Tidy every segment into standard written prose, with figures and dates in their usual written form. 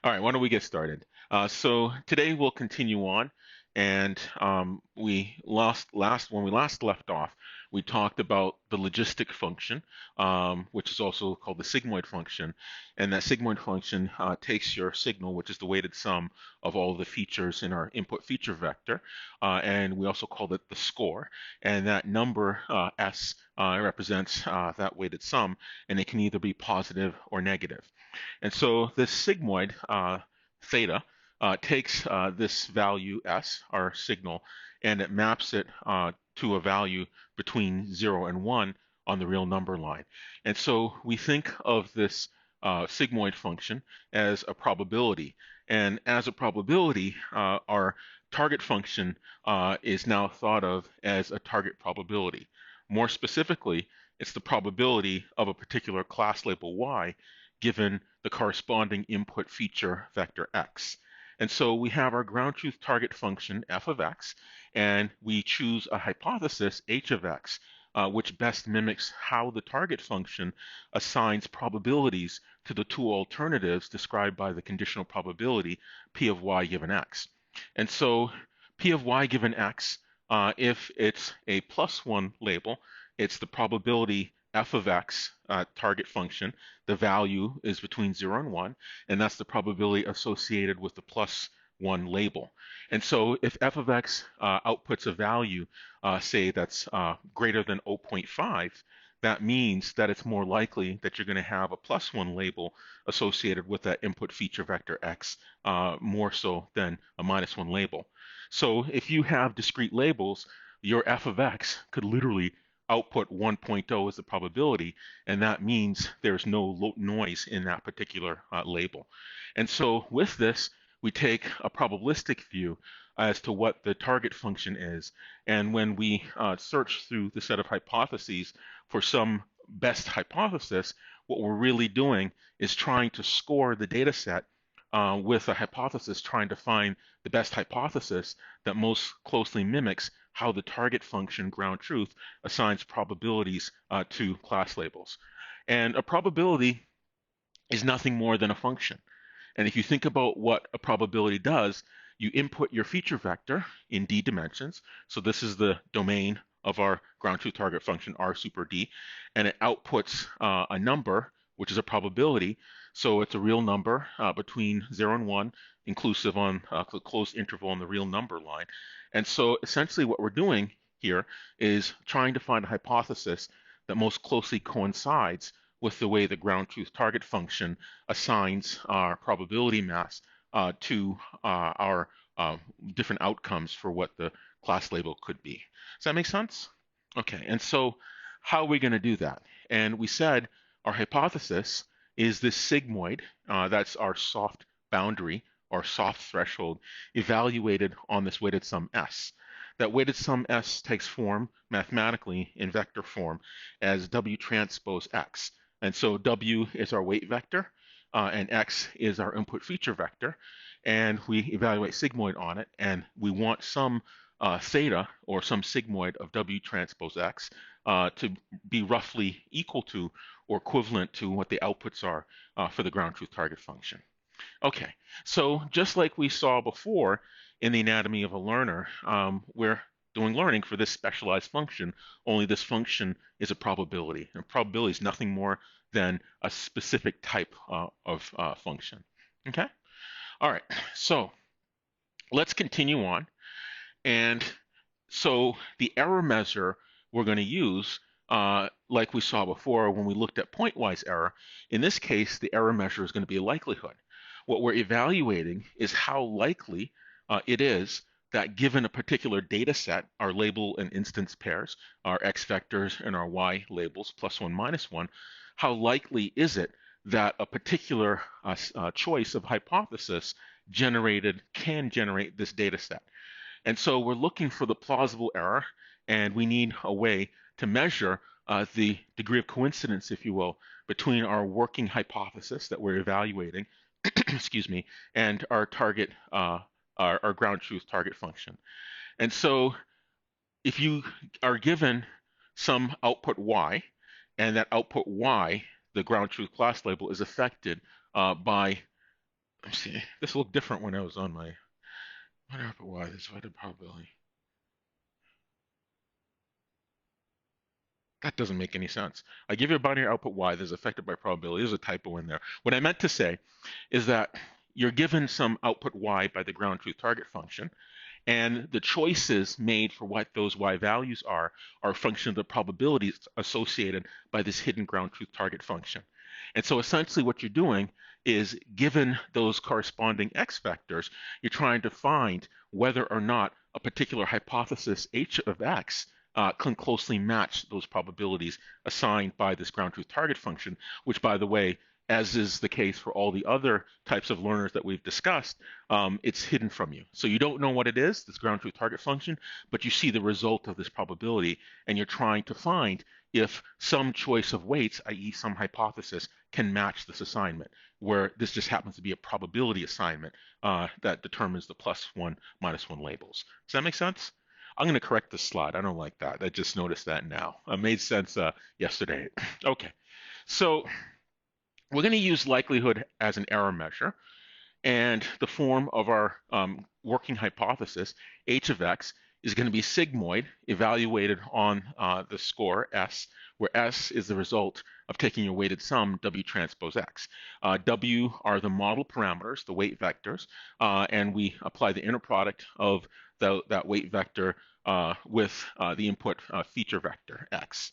All right, why don't we get started? So today we'll continue on, and we when we last left off, we talked about the logistic function, which is also called the sigmoid function, and that sigmoid function takes your signal, which is the weighted sum of all the features in our input feature vector, and we also called it the score, and that number s represents that weighted sum, and it can either be positive or negative. And so this sigmoid theta takes this value s, our signal, and it maps it to a value between 0 and 1 on the real number line. And so we think of this sigmoid function as a probability. And as a probability, our target function is now thought of as a target probability. More specifically, it's the probability of a particular class label y given the corresponding input feature vector x. And so we have our ground truth target function f of x, and we choose a hypothesis h of x, which best mimics how the target function assigns probabilities to the two alternatives described by the conditional probability p of y given x. And so p of y given x, if it's a +1 label, it's the probability f of x target function. The value is between 0 and 1, and that's the probability associated with the +1 label. And so if f of x outputs a value, say that's greater than 0.5, that means that it's more likely that you're going to have a +1 label associated with that input feature vector x, more so than a -1 label. So if you have discrete labels, your f of x could literally output 1.0 as the probability, and that means there's no noise in that particular label. And so with this, we take a probabilistic view as to what the target function is, and when we search through the set of hypotheses for some best hypothesis, what we're really doing is trying to score the data set with a hypothesis, trying to find the best hypothesis that most closely mimics how the target function, ground truth, assigns probabilities to class labels. And a probability is nothing more than a function. And if you think about what a probability does, you input your feature vector in d dimensions. So this is the domain of our ground truth target function, r super d, and it outputs a number, which is a probability. So it's a real number between 0 and 1, inclusive on the closed interval on the real number line. And so essentially what we're doing here is trying to find a hypothesis that most closely coincides with the way the ground truth target function assigns our probability mass to our different outcomes for what the class label could be. Does that make sense? Okay, and so how are we going to do that? And we said our hypothesis is this sigmoid, that's our soft boundary or soft threshold, evaluated on this weighted sum S. That weighted sum S takes form mathematically in vector form as W transpose X. And so W is our weight vector, and X is our input feature vector, and we evaluate sigmoid on it, and we want some theta or some sigmoid of W transpose X to be roughly equal to or equivalent to what the outputs are for the ground truth target function. Okay, so just like we saw before in the anatomy of a learner, we're doing learning for this specialized function, only this function is a probability. And probability is nothing more than a specific type of function. Okay? All right, so let's continue on. And so the error measure we're going to use, like we saw before when we looked at pointwise error, in this case, the error measure is going to be a likelihood. What we're evaluating is how likely it is that given a particular data set, our label and instance pairs, our x vectors and our y labels, +1, -1, how likely is it that a particular choice of hypothesis can generate this data set? And so we're looking for the plausible error, and we need a way to measure the degree of coincidence, if you will, between our working hypothesis that we're evaluating, excuse me, and our target, our ground truth target function. And so if you are given some output y, and that output y, the ground truth class label, is affected by Let me see. This looked different when I was on my binary output y. This divided probability. That doesn't make any sense. I give you a binary output y that is affected by probability. There's a typo in there. What I meant to say is that you're given some output y by the ground truth target function, and the choices made for what those y values are a function of the probabilities associated by this hidden ground truth target function. And so essentially what you're doing is, given those corresponding x vectors, you're trying to find whether or not a particular hypothesis h of x can closely match those probabilities assigned by this ground truth target function, which, by the way, as is the case for all the other types of learners that we've discussed, it's hidden from you. So you don't know what it is, this ground truth target function, but you see the result of this probability, and you're trying to find if some choice of weights, i.e. some hypothesis, can match this assignment, where this just happens to be a probability assignment that determines the +1, -1 labels. Does that make sense? I'm going to correct this slide. I don't like that. I just noticed that now. It made sense yesterday. Okay, so we're going to use likelihood as an error measure, and the form of our working hypothesis, h of x, is going to be sigmoid evaluated on the score S, where S is the result of taking your weighted sum W transpose X. W are the model parameters, the weight vectors, and we apply the inner product of that weight vector with the input feature vector X.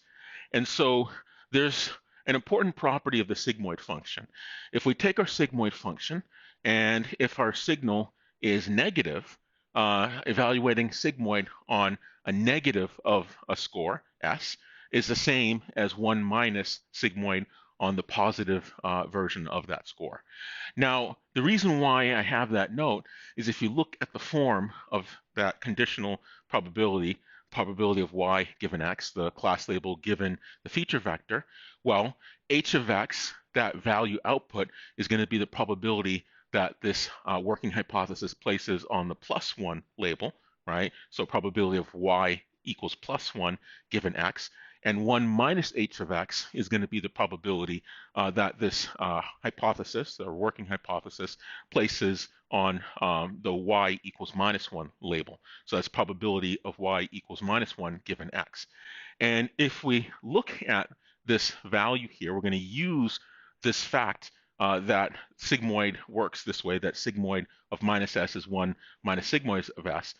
And so there's an important property of the sigmoid function. If we take our sigmoid function, and if our signal is negative, evaluating sigmoid on a negative of a score, S, is the same as 1 minus sigmoid on the positive version of that score. Now, the reason why I have that note is if you look at the form of that conditional probability, probability of y given x, the class label given the feature vector, well, h of x, that value output, is going to be the probability that this working hypothesis places on the +1 label, right? So probability of y equals +1 given x. And 1 minus h of x is going to be the probability that this hypothesis, or working hypothesis, places on the y equals -1 label. So that's probability of y equals -1 given x. And if we look at this value here, we're going to use this fact that sigmoid works this way, that sigmoid of minus s is 1 minus sigmoid of s.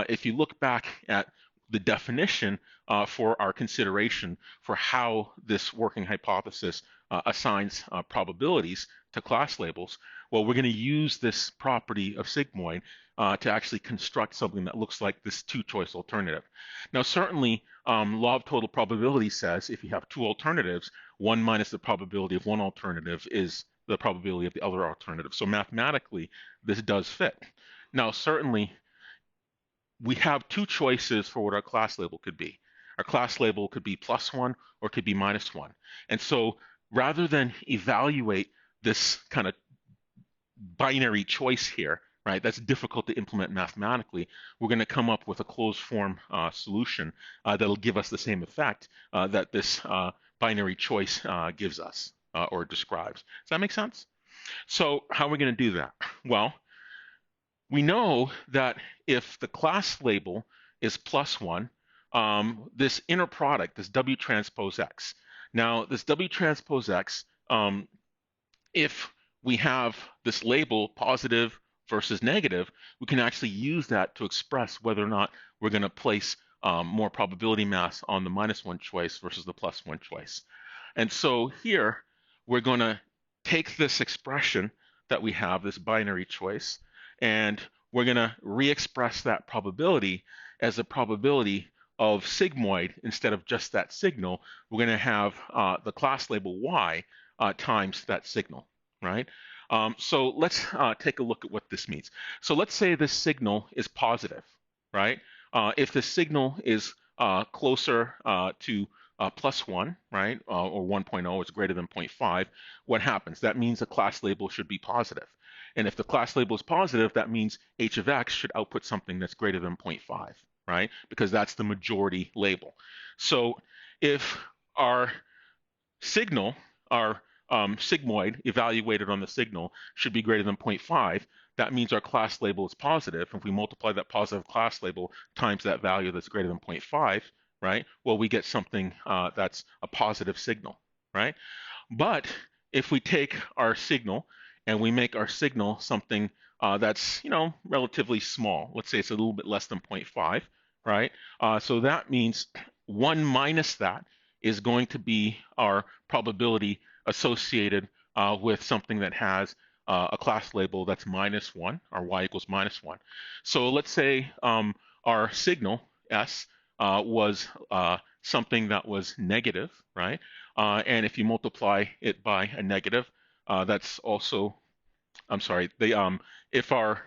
If you look back at the definition for our consideration for how this working hypothesis assigns probabilities to class labels, well, we're going to use this property of sigmoid to actually construct something that looks like this two-choice alternative. Now, certainly, law of total probability says if you have two alternatives, 1 minus the probability of one alternative is the probability of the other alternative. So mathematically, this does fit. Now, certainly, we have two choices for what our class label could be. Our class label could be +1 or it could be -1. And so rather than evaluate this kind of binary choice here, right, that's difficult to implement mathematically, we're going to come up with a closed form solution that'll give us the same effect that this binary choice gives us or describes. Does that make sense? So how are we going to do that? Well, we know that if the class label is +1, this inner product, this W transpose X. Now, this W transpose X, if we have this label positive versus negative, we can actually use that to express whether or not we're going to place more probability mass on the -1 choice versus the +1 choice. And so here, we're going to take this expression that we have, this binary choice, and we're going to re-express that probability as a probability of sigmoid instead of just that signal. We're going to have the class label y times that signal, right? So let's take a look at what this means. So let's say this signal is positive, right? If the signal is closer to +1, right, or 1.0 is greater than 0.5, what happens? That means the class label should be positive. And if the class label is positive, that means h of x should output something that's greater than 0.5, right? Because that's the majority label. So if our signal, our sigmoid evaluated on the signal should be greater than 0.5, that means our class label is positive. If we multiply that positive class label times that value that's greater than 0.5, right? Well, we get something that's a positive signal, right? But if we take our signal and we make our signal something that's, relatively small, let's say it's a little bit less than 0.5, right? So that means 1 minus that is going to be our probability associated with something that has a class label that's -1, or y equals -1. So let's say our signal, S, was something that was negative, right? And if you multiply it by a negative, that's also, I'm sorry, if our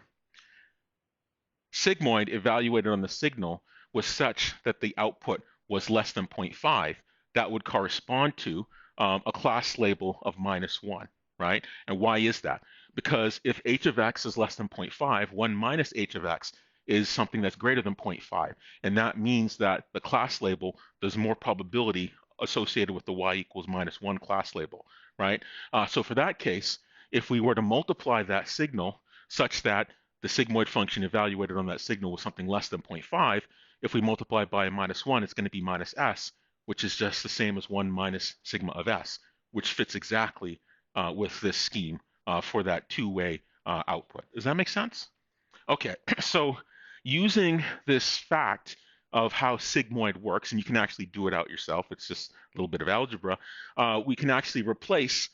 sigmoid evaluated on the signal was such that the output was less than 0.5, that would correspond to a class label of -1, right? And why is that? Because if h of x is less than 0.5, 1 minus h of x is something that's greater than 0.5. And that means that the class label, there's more probability associated with the y equals -1 class label, right? So for that case, if we were to multiply that signal such that the sigmoid function evaluated on that signal was something less than 0.5, if we multiply by a -1, it's going to be minus s, which is just the same as 1 minus sigma of s, which fits exactly with this scheme for that two-way output. Does that make sense? Okay, so using this fact of how sigmoid works, and you can actually do it out yourself, it's just a little bit of algebra, we can actually replace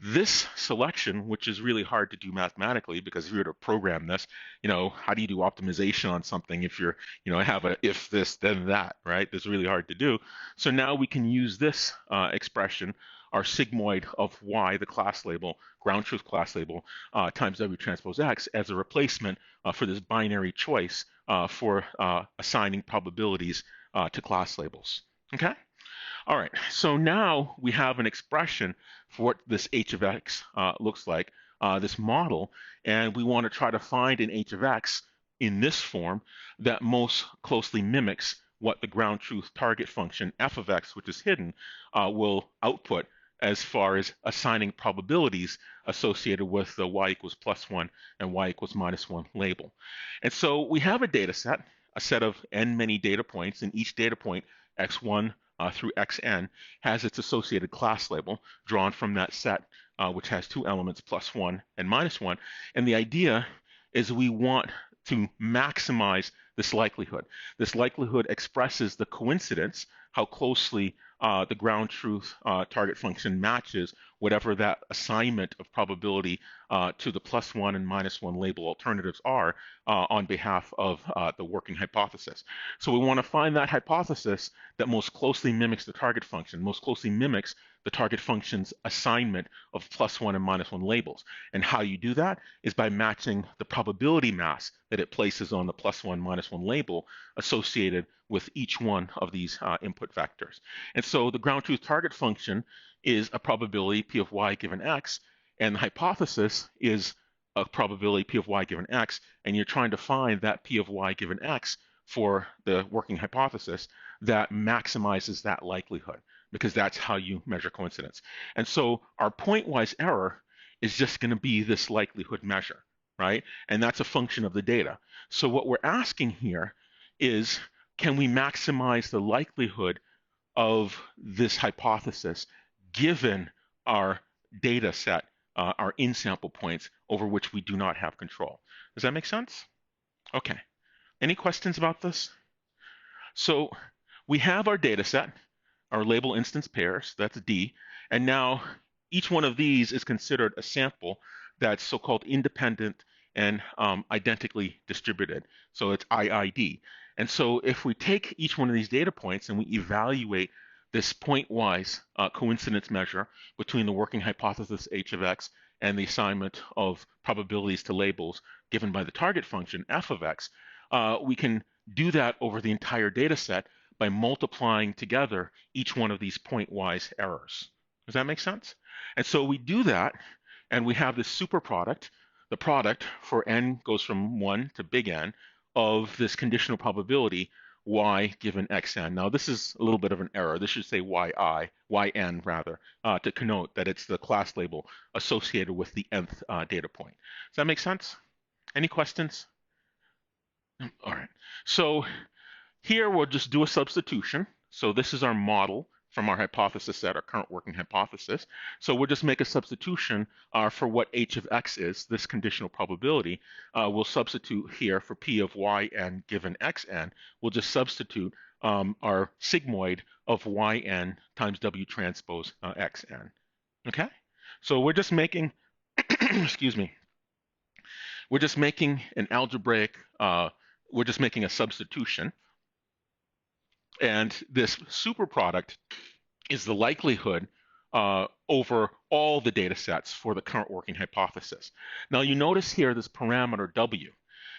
this selection, which is really hard to do mathematically, because if you were to program this, how do you do optimization on something if you're, have a if this, then that, right? That's really hard to do. So now we can use this expression, our sigmoid of y, the class label, ground truth class label, times w transpose x, as a replacement for this binary choice for assigning probabilities to class labels. Okay? All right, so now we have an expression for what this h of x looks like, this model, and we want to try to find an h of x in this form that most closely mimics what the ground truth target function f of x, which is hidden, will output as far as assigning probabilities associated with the y equals +1 and y equals -1 label. And so we have a data set, a set of n many data points, and each data point, x1 through xn, has its associated class label drawn from that set, which has two elements, +1 and -1. And the idea is we want to maximize this likelihood. This likelihood expresses the coincidence, how closely the ground truth target function matches whatever that assignment of probability to the +1 and -1 label alternatives are on behalf of the working hypothesis. So we want to find that hypothesis that most closely mimics the target function, most closely mimics the target function's assignment of +1 and -1 labels. And how you do that is by matching the probability mass that it places on the +1, -1 label associated with each one of these input vectors. And so the ground truth target function is a probability P of y given x, and the hypothesis is a probability P of y given x, and you're trying to find that P of y given x for the working hypothesis that maximizes that likelihood, because that's how you measure coincidence. And so our pointwise error is just going to be this likelihood measure, right? And that's a function of the data. So what we're asking here is, can we maximize the likelihood of this hypothesis given our data set, our in-sample points over which we do not have control? Does that make sense? Okay. Any questions about this? So we have our data set, our label instance pairs, that's D, and now each one of these is considered a sample that's so-called independent and identically distributed. So it's IID. And so if we take each one of these data points and we evaluate this point-wise coincidence measure between the working hypothesis h of x and the assignment of probabilities to labels given by the target function f of x, we can do that over the entire data set by multiplying together each one of these point-wise errors. Does that make sense? And so we do that, and we have this super product. The product for n goes from 1 to big N of this conditional probability y given xn. Now this is a little bit of an error. This should say yn rather, to connote that it's the class label associated with the nth data point. Does that make sense? Any questions? All right. So here we'll just do a substitution. So this is our model from our hypothesis set, our current working hypothesis. So we'll just make a substitution for what h of x is, this conditional probability. We'll substitute here for p of yn given xn. We'll just substitute our sigmoid of yn times w transpose xn. Okay? So we're just making, excuse me, we're just making an algebraic, we're just making a substitution. And this superproduct is the likelihood over all the data sets for the current working hypothesis. Now you notice here this parameter w.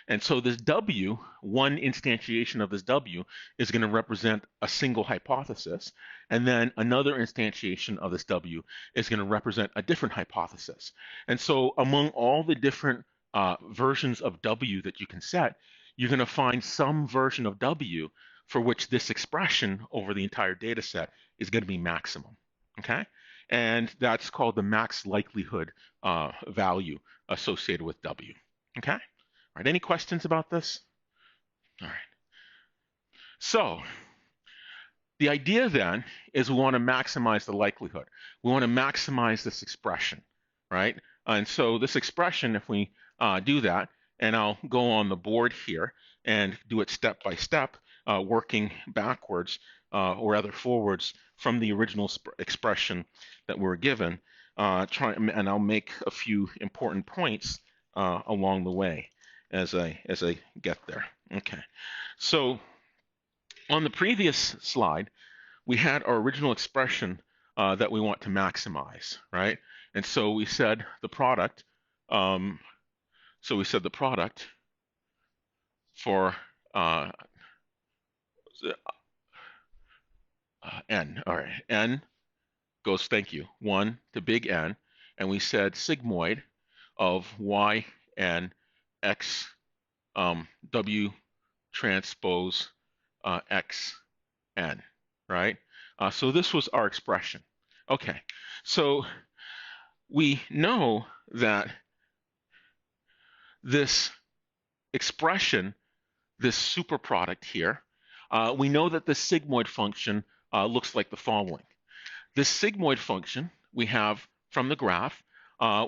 And so this w, one instantiation of this w, is going to represent a single hypothesis. And then another instantiation of this w is going to represent a different hypothesis. And so among all the different versions of w that you can set, you're going to find some version of w for which this expression over the entire data set is going to be maximum, okay? And that's called the max likelihood value associated with W, okay? All right, any questions about this? All right. So the idea then is we want to maximize the likelihood. We want to maximize this expression, right? And so this expression, if we do that, and I'll go on the board here and do it step by step, working backwards or rather forwards from the original expression that we were given, and I'll make a few important points along the way as I get there. Okay, so on the previous slide, we had our original expression that we want to maximize, right? And so we said the product. So we said the product for n. All right, n goes, thank you, 1 to big N, and we said sigmoid of y n x w transpose x n, right? So this was our expression. Okay, so we know that this expression, this superproduct here, we know that the sigmoid function looks like the following. This sigmoid function we have from the graph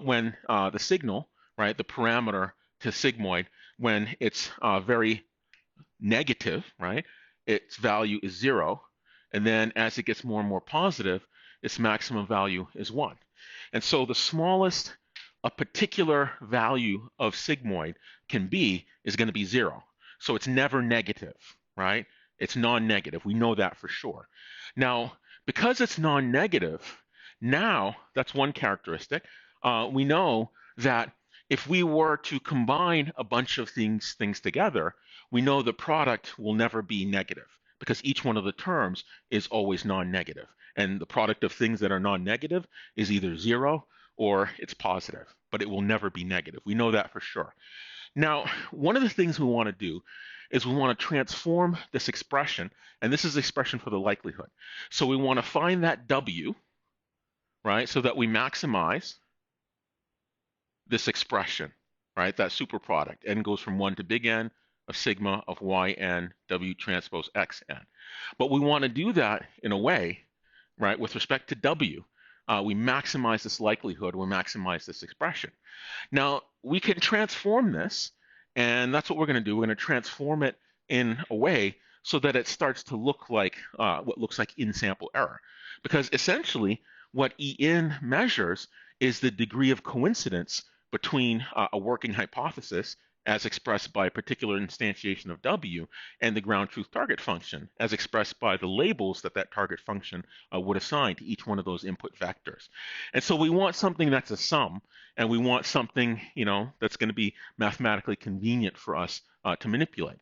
when the signal, right, the parameter to sigmoid, when it's very negative, right, its value is 0. And then as it gets more and more positive, its maximum value is 1. And so the smallest a particular value of sigmoid can be is going to be 0. So it's never negative, right? It's non-negative. We know that for sure. Now, because it's non-negative, now that's one characteristic. We know that if we were to combine a bunch of things together, we know the product will never be negative because each one of the terms is always non-negative. And the product of things that are non-negative is either 0 or it's positive, but it will never be negative. We know that for sure. Now, one of the things we want to do is we want to transform this expression, and this is the expression for the likelihood. So we want to find that W, right, so that we maximize this expression, right, that superproduct. N goes from 1 to big N of sigma of yn W transpose xn. But we want to do that in a way, right, with respect to W, we maximize this likelihood, we maximize this expression. Now, we can transform this, and that's what we're going to do. We're going to transform it in a way so that it starts to look like what looks like in-sample error. Because essentially, what En measures is the degree of coincidence between a working hypothesis as expressed by a particular instantiation of W and the ground truth target function as expressed by the labels that that target function would assign to each one of those input vectors. And so we want something that's a sum, and we want something, you know, that's going to be mathematically convenient for us to manipulate.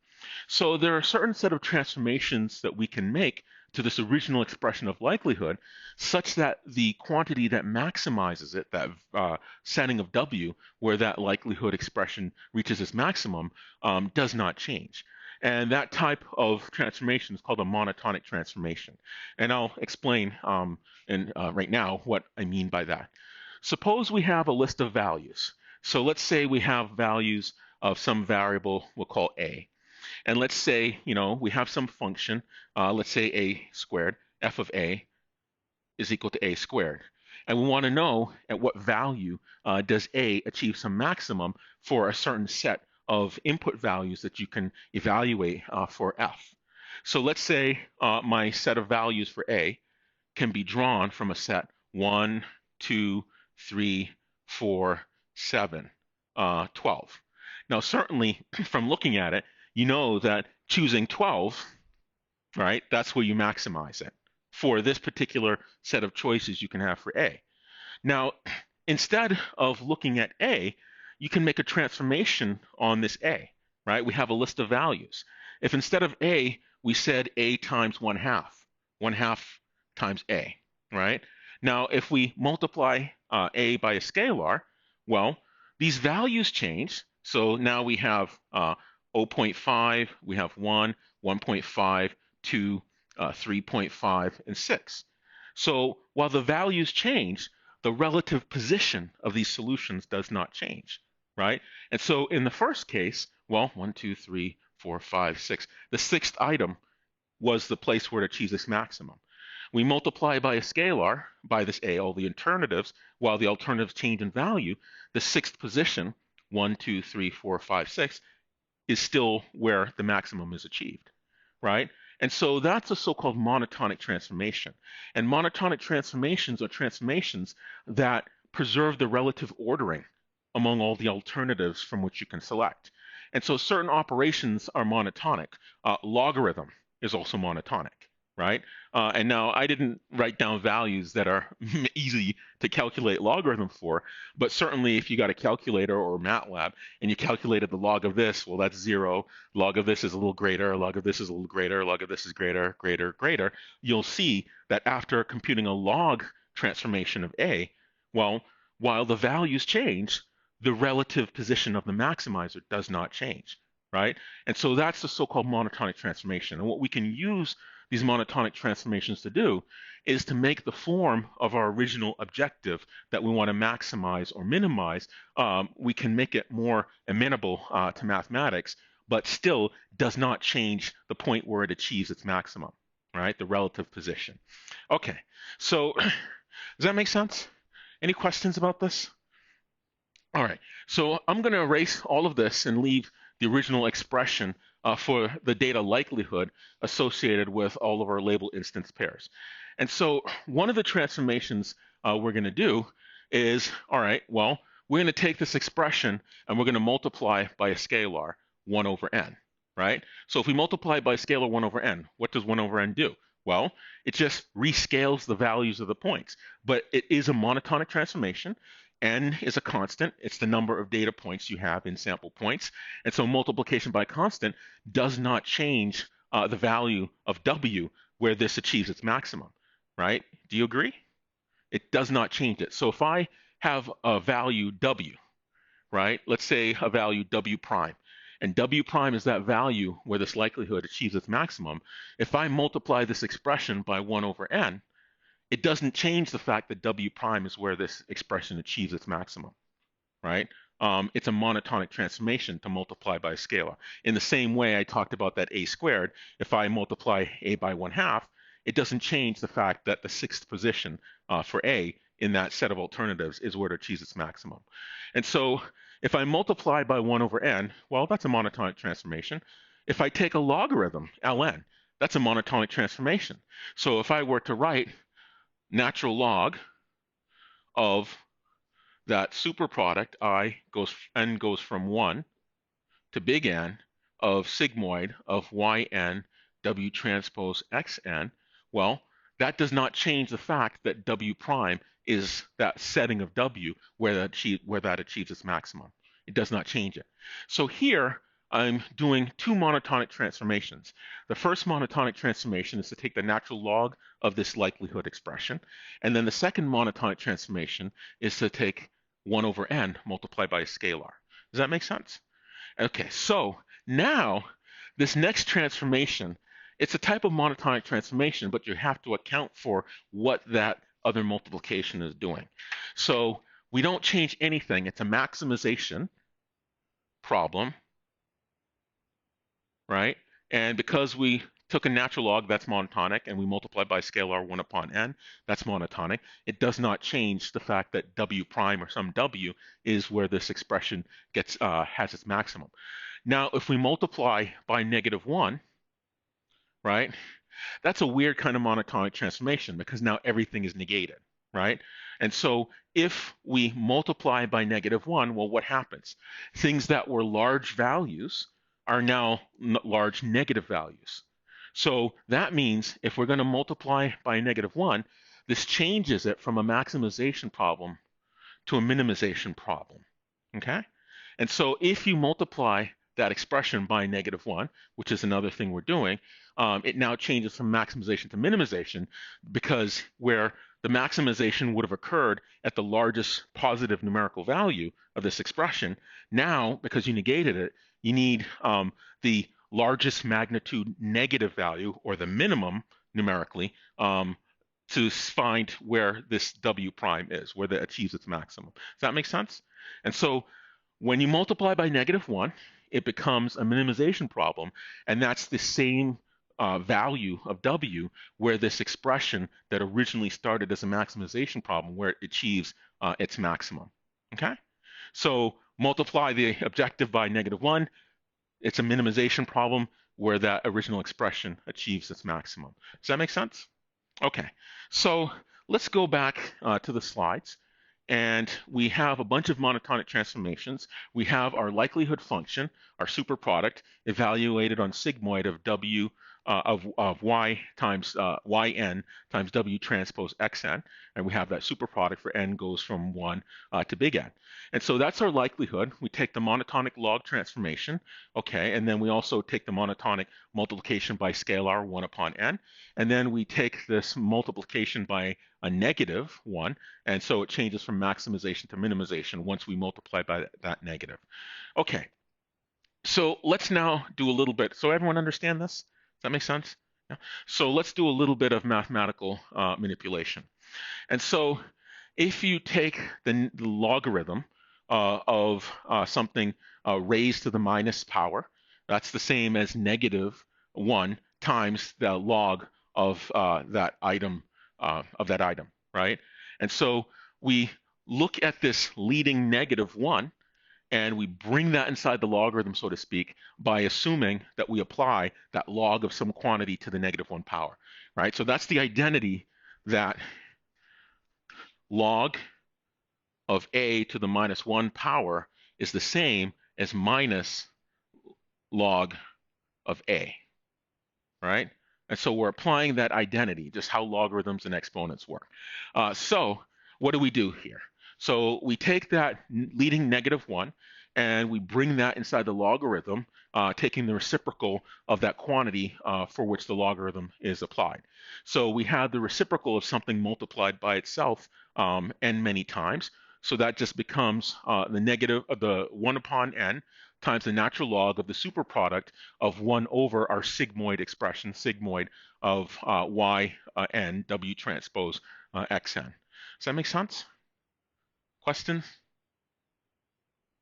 So there are a certain set of transformations that we can make to this original expression of likelihood such that the quantity that maximizes it, that setting of W where that likelihood expression reaches its maximum, does not change. And that type of transformation is called a monotonic transformation. And I'll explain right now what I mean by that. Suppose we have a list of values. So let's say we have values of some variable we'll call a. And let's say, we have some function, let's say a squared, f of a is equal to a squared. And we want to know at what value does a achieve some maximum for a certain set of input values that you can evaluate for f. So let's say my set of values for a can be drawn from a set 1, 2, 3, 4, 7, 12. Now, certainly from looking at it, you know that choosing 12, right, that's where you maximize it for this particular set of choices you can have for A. Now, instead of looking at A, you can make a transformation on this A, right? We have a list of values. If instead of A, we said A times 1/2 times A, right? Now, if we multiply A by a scalar, well, these values change. So now we have 0.5, we have 1, 1.5, 2, 3.5, and 6. So while the values change, the relative position of these solutions does not change, right? And so in the first case, well, 1, 2, 3, 4, 5, 6, the sixth item was the place where it achieves this maximum. We multiply by a scalar, by this A, all the alternatives, while the alternatives change in value, the sixth position, 1, 2, 3, 4, 5, 6, is still where the maximum is achieved, right? And so that's a so-called monotonic transformation. And monotonic transformations are transformations that preserve the relative ordering among all the alternatives from which you can select. And so certain operations are monotonic. Logarithm is also monotonic, right? And now I didn't write down values that are easy to calculate logarithm for, but certainly if you got a calculator or MATLAB and you calculated the log of this, well, that's 0. Log of this is a little greater, log of this is a little greater, log of this is greater, greater, greater. You'll see that after computing a log transformation of A, well, while the values change, the relative position of the maximizer does not change, right? And so that's the so-called monotonic transformation. And what we can use these monotonic transformations to do is to make the form of our original objective that we want to maximize or minimize, we can make it more amenable to mathematics, but still does not change the point where it achieves its maximum, right? The relative position. Okay, so does that make sense? Any questions about this? All right, so I'm going to erase all of this and leave the original expression for the data likelihood associated with all of our label instance pairs. And so one of the transformations we're going to do is, all right, well, we're going to take this expression and we're going to multiply by a scalar, 1 over n, right? So if we multiply by a scalar 1 over n, what does 1 over n do? Well, it just rescales the values of the points, but it is a monotonic transformation. N is a constant. It's the number of data points you have in sample points. And so multiplication by constant does not change the value of W where this achieves its maximum, right? Do you agree? It does not change it. So if I have a value W, right? Let's say a value W prime. And W prime is that value where this likelihood achieves its maximum. If I multiply this expression by 1 over n, it doesn't change the fact that W prime is where this expression achieves its maximum, right? It's a monotonic transformation to multiply by a scalar. In the same way I talked about that A squared, if I multiply A by 1/2, it doesn't change the fact that the sixth position for A in that set of alternatives is where it achieves its maximum. And so if I multiply by 1 over n, well, that's a monotonic transformation. If I take a logarithm, ln, that's a monotonic transformation. So if I were to write natural log of that super product n goes from 1 to big N of sigmoid of yn w transpose xn, well, that does not change the fact that W prime is that setting of W where that achieves its maximum. It does not change it. So here I'm doing two monotonic transformations. The first monotonic transformation is to take the natural log of this likelihood expression. And then the second monotonic transformation is to take 1 over n multiplied by a scalar. Does that make sense? Okay, so now this next transformation, it's a type of monotonic transformation, but you have to account for what that other multiplication is doing. So we don't change anything. It's a maximization problem, right? And because we took a natural log, that's monotonic, and we multiplied by scalar 1 upon n, that's monotonic. It does not change the fact that w prime or some w is where this expression gets has its maximum. Now, if we multiply by -1, right, that's a weird kind of monotonic transformation because now everything is negated, right? And so if we multiply by -1, well, what happens? Things that were large values are now large negative values. So that means if we're going to multiply by -1, this changes it from a maximization problem to a minimization problem, okay? And so if you multiply that expression by -1, which is another thing we're doing, it now changes from maximization to minimization because where the maximization would have occurred at the largest positive numerical value of this expression, now, because you negated it, you need the largest magnitude negative value, or the minimum numerically, to find where this w prime is, where it achieves its maximum. Does that make sense? And so when you multiply by -1, it becomes a minimization problem, and that's the same value of w where this expression that originally started as a maximization problem, where it achieves its maximum. Okay? So multiply the objective by -1, it's a minimization problem where that original expression achieves its maximum. Does that make sense? Okay, so let's go back to the slides. And we have a bunch of monotonic transformations. We have our likelihood function, our superproduct, evaluated on sigmoid of w of y times yn times w transpose xn. And we have that superproduct for n goes from 1 to big N. And so that's our likelihood. We take the monotonic log transformation, okay, and then we also take the monotonic multiplication by scalar 1 upon n. And then we take this multiplication by a -1, and so it changes from maximization to minimization once we multiply by that negative. Okay, so let's now do a little bit. So everyone understand this? Does that make sense? Yeah. So let's do a little bit of mathematical manipulation. And so if you take the logarithm of something raised to the minus power, that's the same as -1 times the log of that item, right? And so we look at this leading -1, and we bring that inside the logarithm, so to speak, by assuming that we apply that log of some quantity to the -1 power, right? So that's the identity that log of a to the -1 power is the same as minus log of a, right? And so we're applying that identity, just how logarithms and exponents work. So what do we do here? So we take that leading -1 and we bring that inside the logarithm, taking the reciprocal of that quantity for which the logarithm is applied. So we have the reciprocal of something multiplied by itself n many times. So that just becomes the negative of the 1 upon n times the natural log of the superproduct of 1 over our sigmoid expression, sigmoid of yn w transpose xn. Does that make sense? Questions?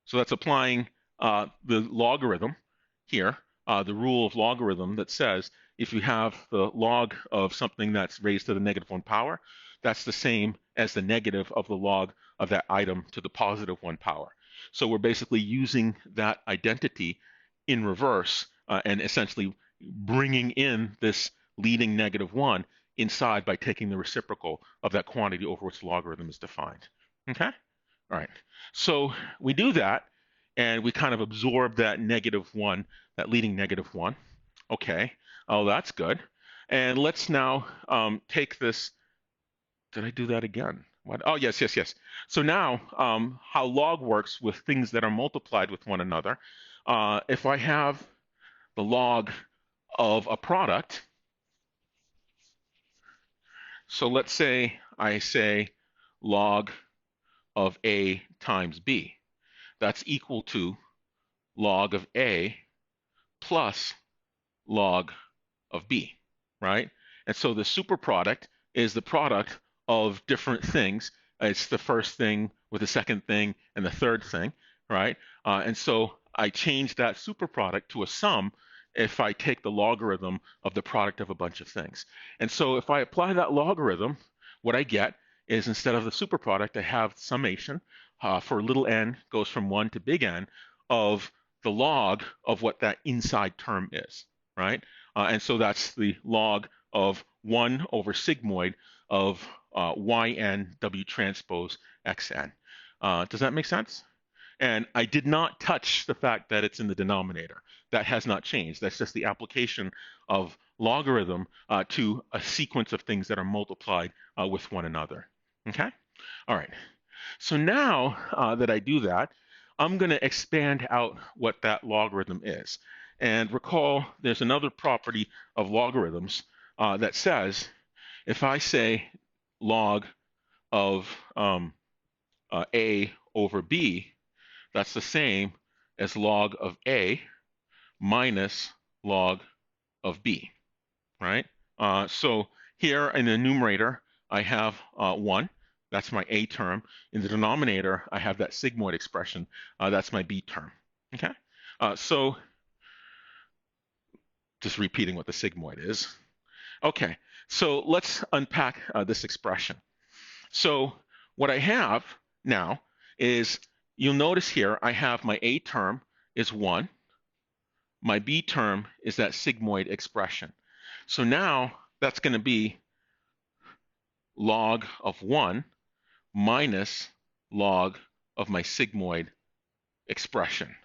So that's applying the logarithm here, the rule of logarithm that says if you have the log of something that's raised to the -1 power, that's the same as the negative of the log of that item to the +1 power. So we're basically using that identity in reverse and essentially bringing in this leading -1 inside by taking the reciprocal of that quantity over which the logarithm is defined. Okay? All right. So we do that, and we kind of absorb that -1, that leading -1. Okay. Oh, that's good. And let's now take this. Did I do that again? What? Oh, yes, yes, yes. So now, how log works with things that are multiplied with one another. If I have the log of a product, so let's say I say log of A times B. That's equal to log of A plus log of b, right? And so the superproduct is the product of different things. It's the first thing with the second thing and the third thing, right? And so I change that superproduct to a sum if I take the logarithm of the product of a bunch of things. And so if I apply that logarithm, what I get is instead of the superproduct, I have summation for little n goes from 1 to big N of the log of what that inside term is, right? And so that's the log of 1 over sigmoid of yn w transpose xn. Does that make sense? And I did not touch the fact that it's in the denominator. That has not changed. That's just the application of logarithm to a sequence of things that are multiplied with one another. Okay? All right. So now that I do that, I'm going to expand out what that logarithm is. And recall, there's another property of logarithms that says if I say log of a over b, that's the same as log of a minus log of b, right? So here in the numerator, I have 1. That's my a term. In the denominator, I have that sigmoid expression. That's my b term, okay? So just repeating what the sigmoid is. Okay, so let's unpack this expression. So what I have now is, you'll notice here, I have my a term is 1. My b term is that sigmoid expression. So now that's going to be log of 1 minus log of my sigmoid expression,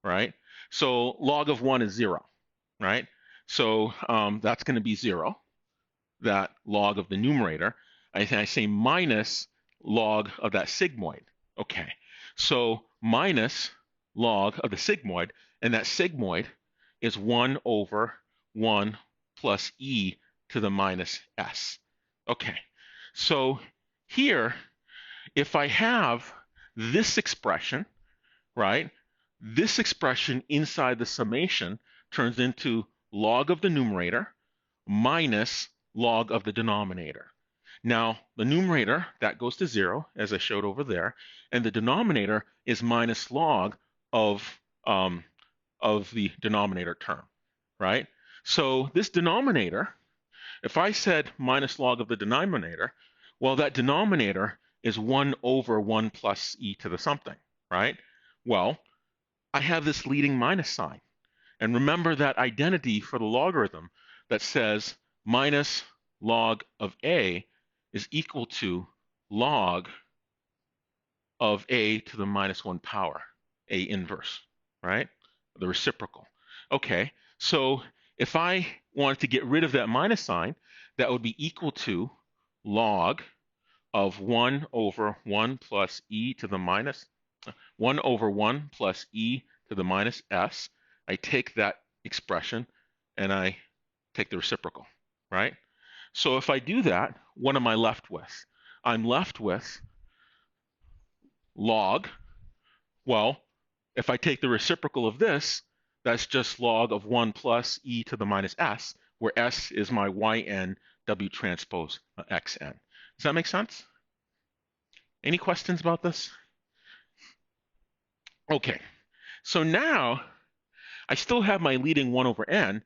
right? So log of 1 is 0, right? So that's going to be 0, that log of the numerator. I say minus log of that sigmoid. Okay, so minus log of the sigmoid, and that sigmoid is 1 over 1 plus e to the minus s. Okay, so here, if I have this expression, right, this expression inside the summation turns into log of the numerator minus log of the denominator. Now, the numerator, that goes to 0, as I showed over there, and the denominator is minus log of the denominator term, right? So this denominator, if I said minus log of the denominator, well, that denominator is 1 over 1 plus e to the something, right? Well, I have this leading minus sign. And remember that identity for the logarithm that says minus log of a is equal to log of a to the minus 1 power, a inverse, right? The reciprocal. Okay, so if I wanted to get rid of that minus sign, that would be equal to log of 1 over 1 plus e to the minus 1 over 1 plus e to the minus s. I take that expression and I take the reciprocal, right? So if I do that, what am I left with? I'm left with log. Well, if I take the reciprocal of this, that's just log of 1 plus e to the minus s, where s is my yn w transpose xn. Does that make sense? Any questions about this? Okay, so now I still have my leading 1 over n,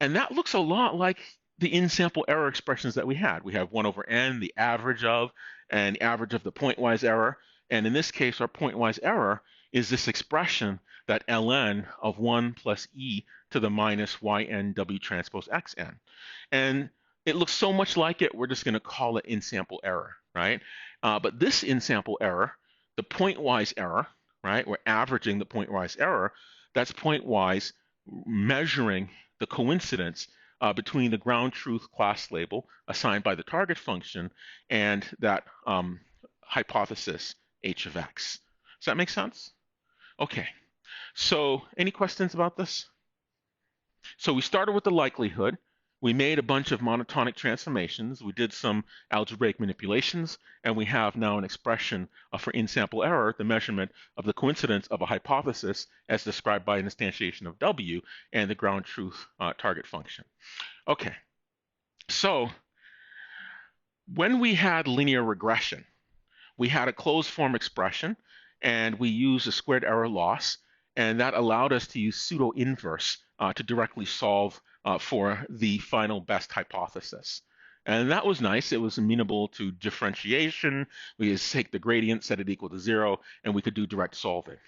and that looks a lot like the in-sample error expressions that we had. We have 1 over n, the average of, and the average of the pointwise error. And in this case, our pointwise error is this expression that ln of 1 plus e to the minus yn w transpose xn. And it looks so much like it, we're just going to call it in-sample error, right? But this in-sample error, the pointwise error, right? We're averaging the pointwise error. That's pointwise measuring the coincidence between the ground truth class label assigned by the target function and that hypothesis h of x. Does that make sense? Okay, so any questions about this? So we started with the likelihood. we made a bunch of monotonic transformations, we did some algebraic manipulations, and we have now an expression for in-sample error, the measurement of the coincidence of a hypothesis as described by an instantiation of W and the ground truth target function. Okay, so when we had linear regression, we had a closed form expression, and we used a squared error loss, and that allowed us to use pseudo-inverse to directly solve for the final best hypothesis. And that was nice. It was amenable to differentiation. We just take the gradient, set it equal to 0, and we could do direct solving.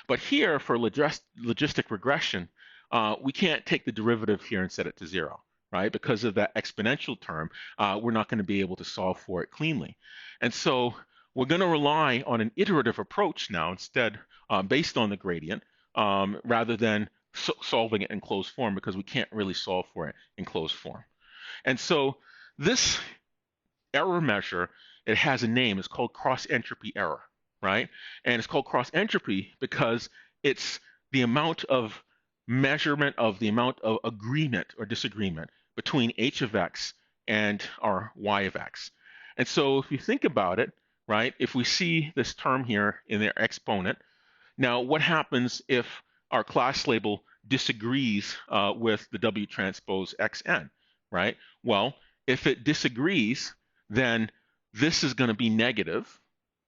But here, for logistic regression, we can't take the derivative here and set it to 0, right? Because of that exponential term, we're not going to be able to solve for it cleanly. And so we're going to rely on an iterative approach now instead, based on the gradient, rather than solving it in closed form, because we can't really solve for it in closed form. And so this error measure, it has a name. It's called cross-entropy error, right? And it's called cross-entropy because it's the amount of measurement of the amount of agreement or disagreement between h of x and our y of x. And so if you think about it, right, if we see this term here in their exponent, now what happens if our class label disagrees with the W transpose xn, right? Well, if it disagrees, then this is going to be negative,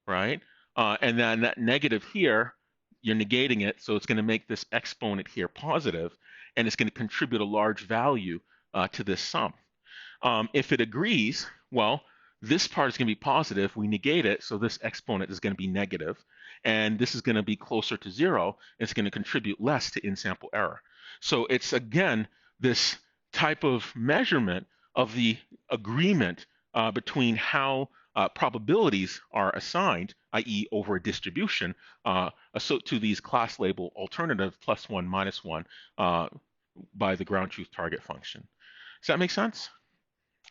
right? And then that negative here, you're negating it, so it's going to make this exponent here positive, and it's going to contribute a large value to this sum. If it agrees, well, this part is going to be positive. We negate it, so this exponent is going to be negative, and this is going to be closer to 0. It's going to contribute less to in-sample error. So it's, again, this type of measurement of the agreement between how probabilities are assigned, i.e. over a distribution, to these class label alternative +1, -1 by the ground truth target function. Does that make sense?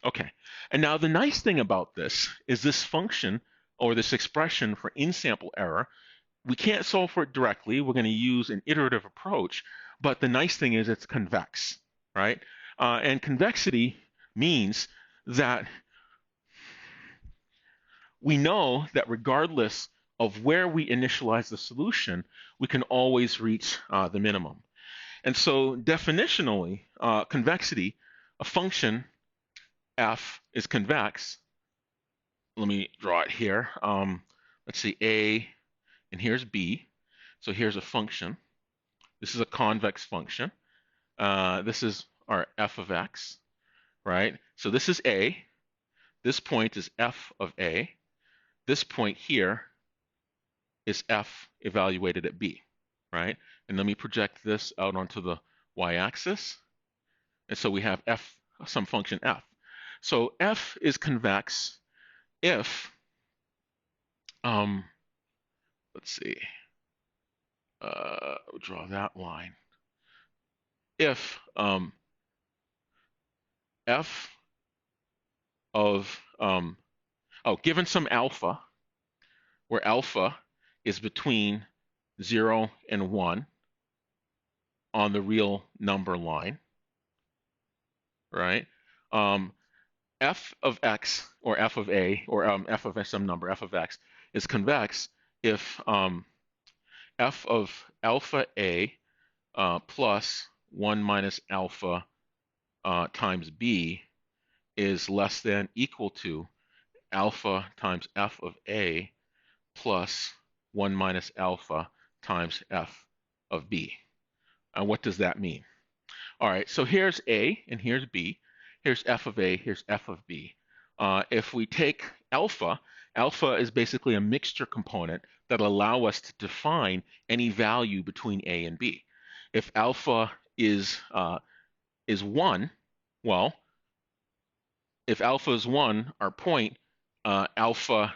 Okay, and now the nice thing about this is this function, or this expression for in-sample error, we can't solve for it directly. We're going to use an iterative approach, but the nice thing is it's convex, right? And convexity means that we know that regardless of where we initialize the solution, we can always reach the minimum. And so definitionally, convexity, a function f is convex. Let me draw it here. Let's see, A, and here's B. So here's a function. This is a convex function. This is our f of x, right? So this is A. This point is f of A. This point here is f evaluated at B, right? And let me project this out onto the y-axis. And so we have f, some function f. So f is convex if, let's see, we'll draw that line. If f of, given some alpha, where alpha is between 0 and 1 on the real number line, right? F of x, or f of a, or f of some number, f of x, is convex if f of alpha a plus 1 minus alpha times b is less than equal to alpha times f of a plus 1 minus alpha times f of b. And what does that mean? All right, so here's a and here's b. Here's f of a, here's f of b. If we take alpha, alpha is basically a mixture component that allow us to define any value between a and b. If alpha is 1, well, if alpha is 1, our point, alpha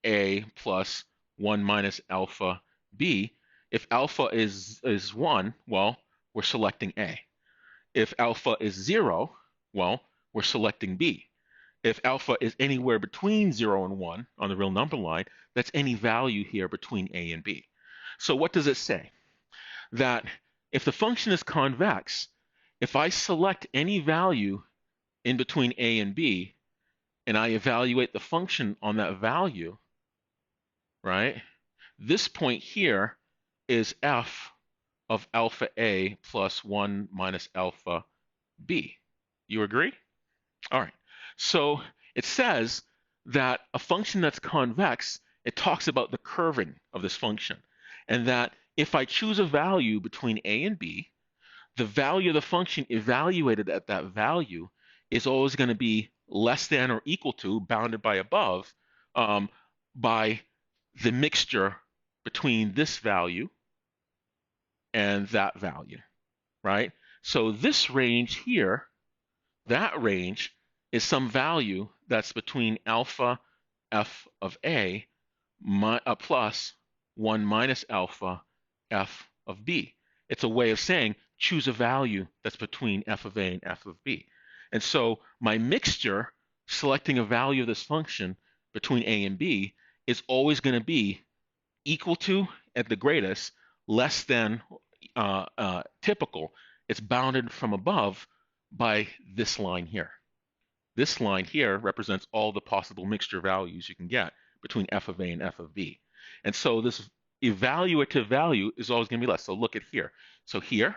a plus 1 minus alpha b, if alpha is 1, well, we're selecting a. If alpha is 0, well, we're selecting b. If alpha is anywhere between 0 and 1 on the real number line, that's any value here between a and b. So what does it say? That if the function is convex, if I select any value in between A and B, and I evaluate the function on that value, right? This point here is f of alpha A plus 1 minus alpha B. You agree? All right. So it says that a function that's convex, it talks about the curving of this function, and that if I choose a value between A and B, the value of the function evaluated at that value is always going to be less than or equal to, bounded by above, um, by the mixture between this value and that value, right? So this range here, that range is some value that's between alpha f of A plus 1 minus alpha f of B. It's a way of saying choose a value that's between f of A and f of B. And so my mixture selecting a value of this function between A and B is always going to be equal to, at the greatest, less than typical. It's bounded from above by this line here. This line here represents all the possible mixture values you can get between f of A and f of B. And so this evaluative value is always going to be less. So look at here. So here,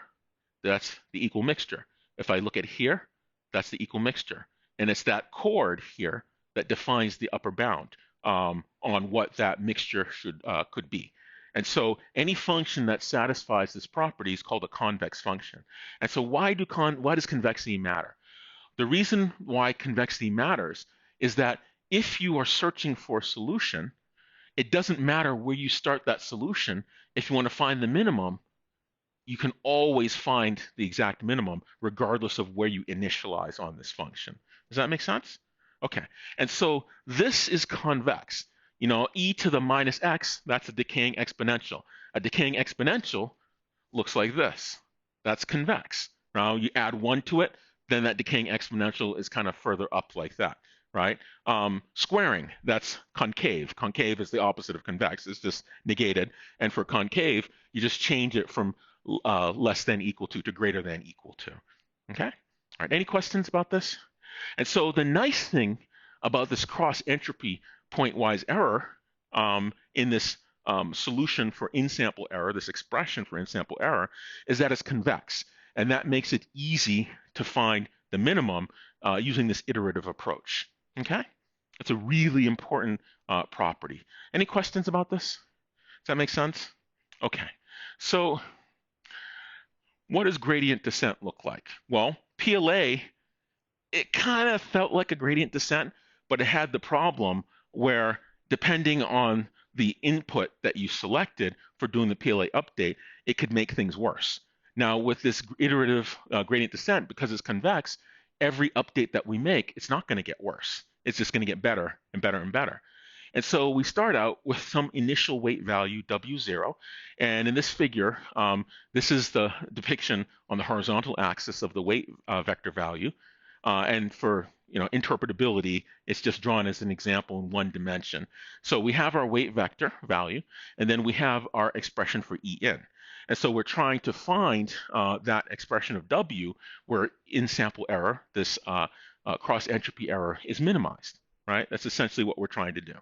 that's the equal mixture. If I look at here, that's the equal mixture. And it's that chord here that defines the upper bound on what that mixture could be. And so any function that satisfies this property is called a convex function. And so why does convexity matter? The reason why convexity matters is that if you are searching for a solution, it doesn't matter where you start that solution. If you want to find the minimum, you can always find the exact minimum regardless of where you initialize on this function. Does that make sense? Okay, and so this is convex. You know, e to the minus x, that's a decaying exponential. A decaying exponential looks like this. That's convex. Now you add 1 to it, then that decaying exponential is kind of further up like that, right? Squaring, that's concave. Concave is the opposite of convex. It's just negated. And for concave, you just change it from less than equal to greater than equal to. Okay? All right, any questions about this? And so the nice thing about this cross entropy pointwise error in this solution for in-sample error, this expression for in-sample error, is that it's convex. And that makes it easy to find the minimum using this iterative approach. Okay? It's a really important property. Any questions about this? Does that make sense? Okay. So what does gradient descent look like? Well, PLA, it kind of felt like a gradient descent, but it had the problem where depending on the input that you selected for doing the PLA update, it could make things worse. Now, with this iterative gradient descent, because it's convex, every update that we make, it's not going to get worse. It's just going to get better and better and better. And so we start out with some initial weight value, W0. And in this figure, this is the depiction on the horizontal axis of the weight vector value. And for interpretability, it's just drawn as an example in one dimension. So we have our weight vector value, and then we have our expression for En. And so we're trying to find that expression of W where in-sample error, this cross-entropy error, is minimized, right? That's essentially what we're trying to do.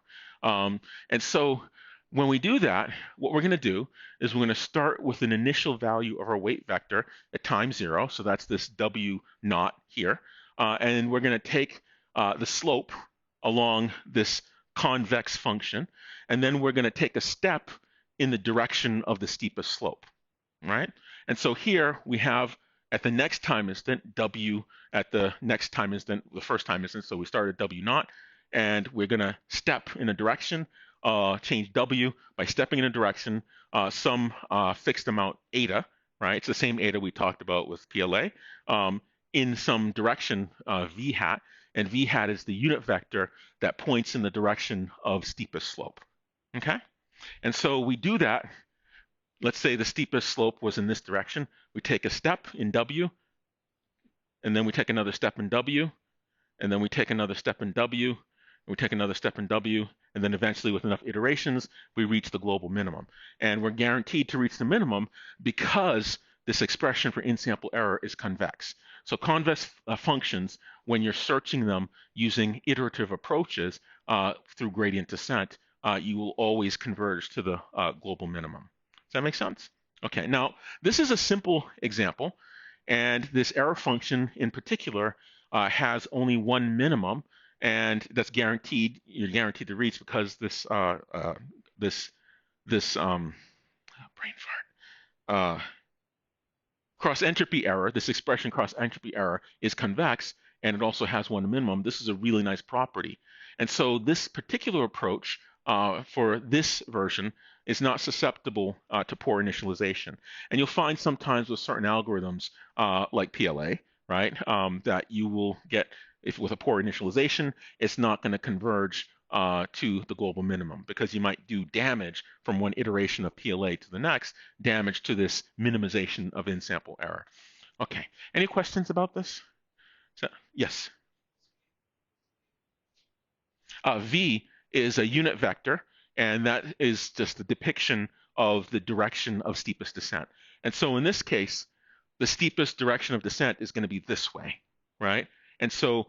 And so when we do that, what we're going to do is we're going to start with an initial value of our weight vector at time 0. So that's this W naught here. And we're going to take the slope along this convex function, and then we're going to take a step in the direction of the steepest slope, right? And so here we have at the next time instant, W at the next time instant, the first time instant, so we start at W naught, and we're going to step in a direction, change W by stepping in a direction, some fixed amount eta, right? It's the same eta we talked about with PLA, in some direction, v hat, and v hat is the unit vector that points in the direction of steepest slope, okay? And so we do that. Let's say the steepest slope was in this direction. We take a step in W, and then we take another step in W, and then we take another step in W, and we take another step in W, and then eventually with enough iterations, we reach the global minimum. And we're guaranteed to reach the minimum because this expression for in-sample error is convex. So convex functions, when you're searching them using iterative approaches through gradient descent, you will always converge to the global minimum. Does that make sense? Okay, now this is a simple example, and this error function in particular has only one minimum, and that's guaranteed. You're guaranteed to reach because this brain fart. Cross entropy error, this expression cross entropy error is convex, and it also has one minimum. This is a really nice property. And so this particular approach for this version is not susceptible to poor initialization. And you'll find sometimes with certain algorithms like PLA, right, that you will get, if with a poor initialization, it's not going to converge to the global minimum because you might do damage from one iteration of PLA to the next, damage to this minimization of in-sample error. Okay, any questions about this? So, yes. V is a unit vector, and that is just the depiction of the direction of steepest descent. And so in this case, the steepest direction of descent is going to be this way, right? And so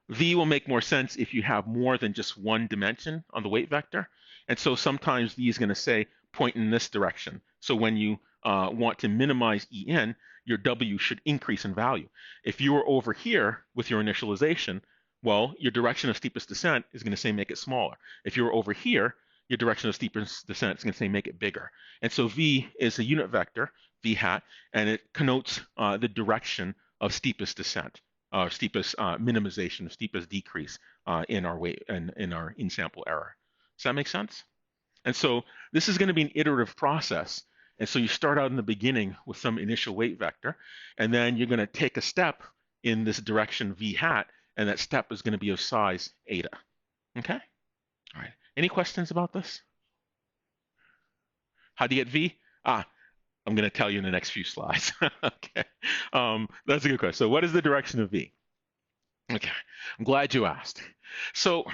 V will make more sense if you have more than just one dimension on the weight vector. And so sometimes V is going to say point in this direction. So when you want to minimize En, your W should increase in value. If you were over here with your initialization, well, your direction of steepest descent is going to say make it smaller. If you were over here, your direction of steepest descent is going to say make it bigger. And so V is a unit vector, V hat, and it connotes the direction of steepest descent, steepest minimization, steepest decrease in our weight and in our in-sample error. Does that make sense? And so this is going to be an iterative process. And so you start out in the beginning with some initial weight vector, and then you're going to take a step in this direction V hat, and that step is going to be of size eta. Okay? All right. Any questions about this? How do you get V? I'm going to tell you in the next few slides. Okay. That's a good question. So what is the direction of V? Okay. I'm glad you asked. So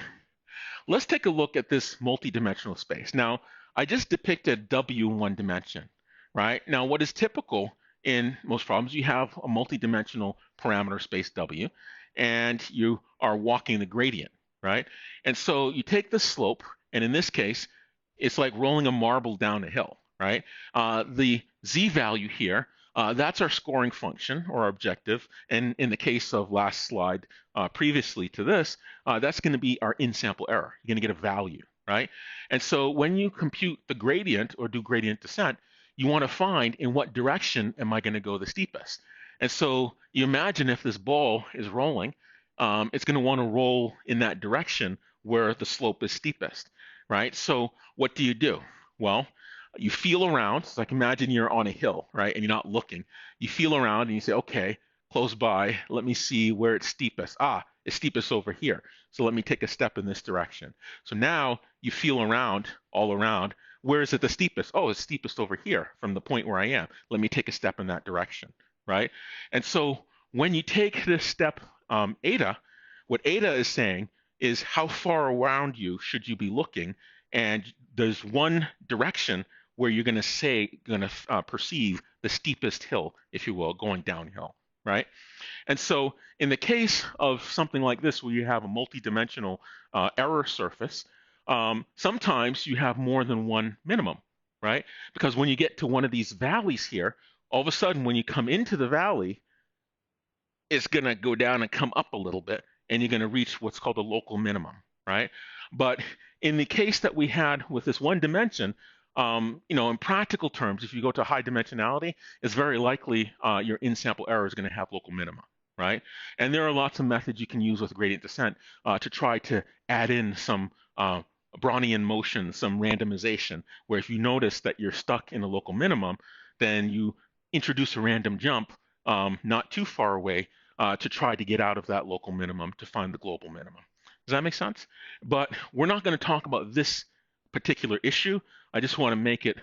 let's take a look at this multidimensional space. Now, I just depicted W in one dimension, right? Now, what is typical in most problems, you have a multidimensional parameter space W, and you are walking the gradient, right? And so you take the slope, and in this case, it's like rolling a marble down a hill, right? The Z value here, that's our scoring function or our objective. And in the case of last slide previously to this, that's going to be our in-sample error. You're going to get a value, right? And so when you compute the gradient or do gradient descent, you want to find in what direction am I going to go the steepest. And so you imagine if this ball is rolling, it's going to want to roll in that direction where the slope is steepest, right? So what do? Well, you feel around. So like imagine you're on a hill, right? And you're not looking. You feel around and you say, okay, close by, let me see where it's steepest. It's steepest over here. So let me take a step in this direction. So now you feel around, all around. Where is it the steepest? Oh, it's steepest over here from the point where I am. Let me take a step in that direction, right? And so when you take this step eta, what eta is saying is how far around you should you be looking, and there's one direction where you're going to perceive the steepest hill, if you will, going downhill, right? And so in the case of something like this, where you have a multidimensional error surface, sometimes you have more than one minimum, right? Because when you get to one of these valleys here, all of a sudden when you come into the valley, it's going to go down and come up a little bit, and you're going to reach what's called a local minimum, right? But in the case that we had with this one dimension, in practical terms, if you go to high dimensionality, it's very likely your in-sample error is going to have local minima, right? And there are lots of methods you can use with gradient descent to try to add in some Brownian motion, some randomization, where if you notice that you're stuck in a local minimum, then you introduce a random jump not too far away to try to get out of that local minimum to find the global minimum. Does that make sense? But we're not going to talk about this particular issue. I just want to make it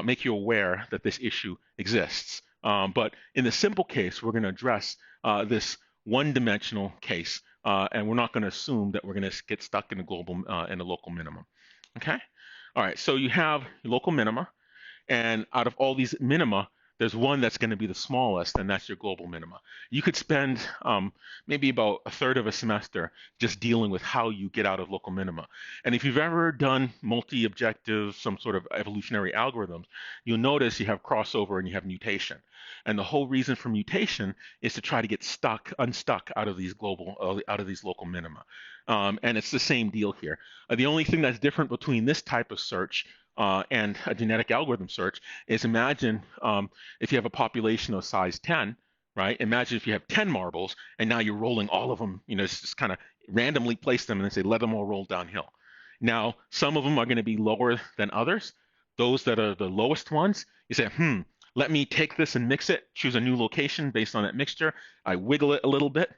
make you aware that this issue exists. But in the simple case, we're going to address this one-dimensional case, and we're not going to assume that we're going to get stuck in a global and a local minimum. Okay. All right. So you have your local minima, and out of all these minima, there's one that's going to be the smallest, and that's your global minima. You could spend maybe about a third of a semester just dealing with how you get out of local minima. And if you've ever done multi-objective, some sort of evolutionary algorithms, you'll notice you have crossover and you have mutation. And the whole reason for mutation is to try to get unstuck out of these local minima. And it's the same deal here. The only thing that's different between this type of search and a genetic algorithm search is imagine if you have a population of size 10, right? Imagine if you have 10 marbles and now you're rolling all of them, just kind of randomly place them and then say, let them all roll downhill. Now, some of them are going to be lower than others. Those that are the lowest ones, you say, let me take this and mix it, choose a new location based on that mixture. I wiggle it a little bit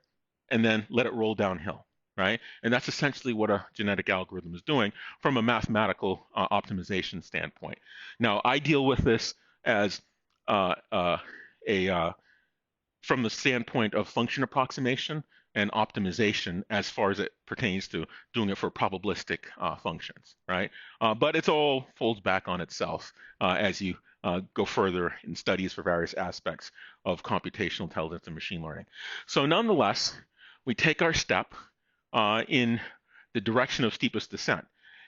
and then let it roll downhill, right? And that's essentially what a genetic algorithm is doing from a mathematical optimization standpoint. Now, I deal with this as from the standpoint of function approximation and optimization as far as it pertains to doing it for probabilistic functions, right? But it all folds back on itself as you go further in studies for various aspects of computational intelligence and machine learning. So nonetheless, we take our step in the direction of steepest descent.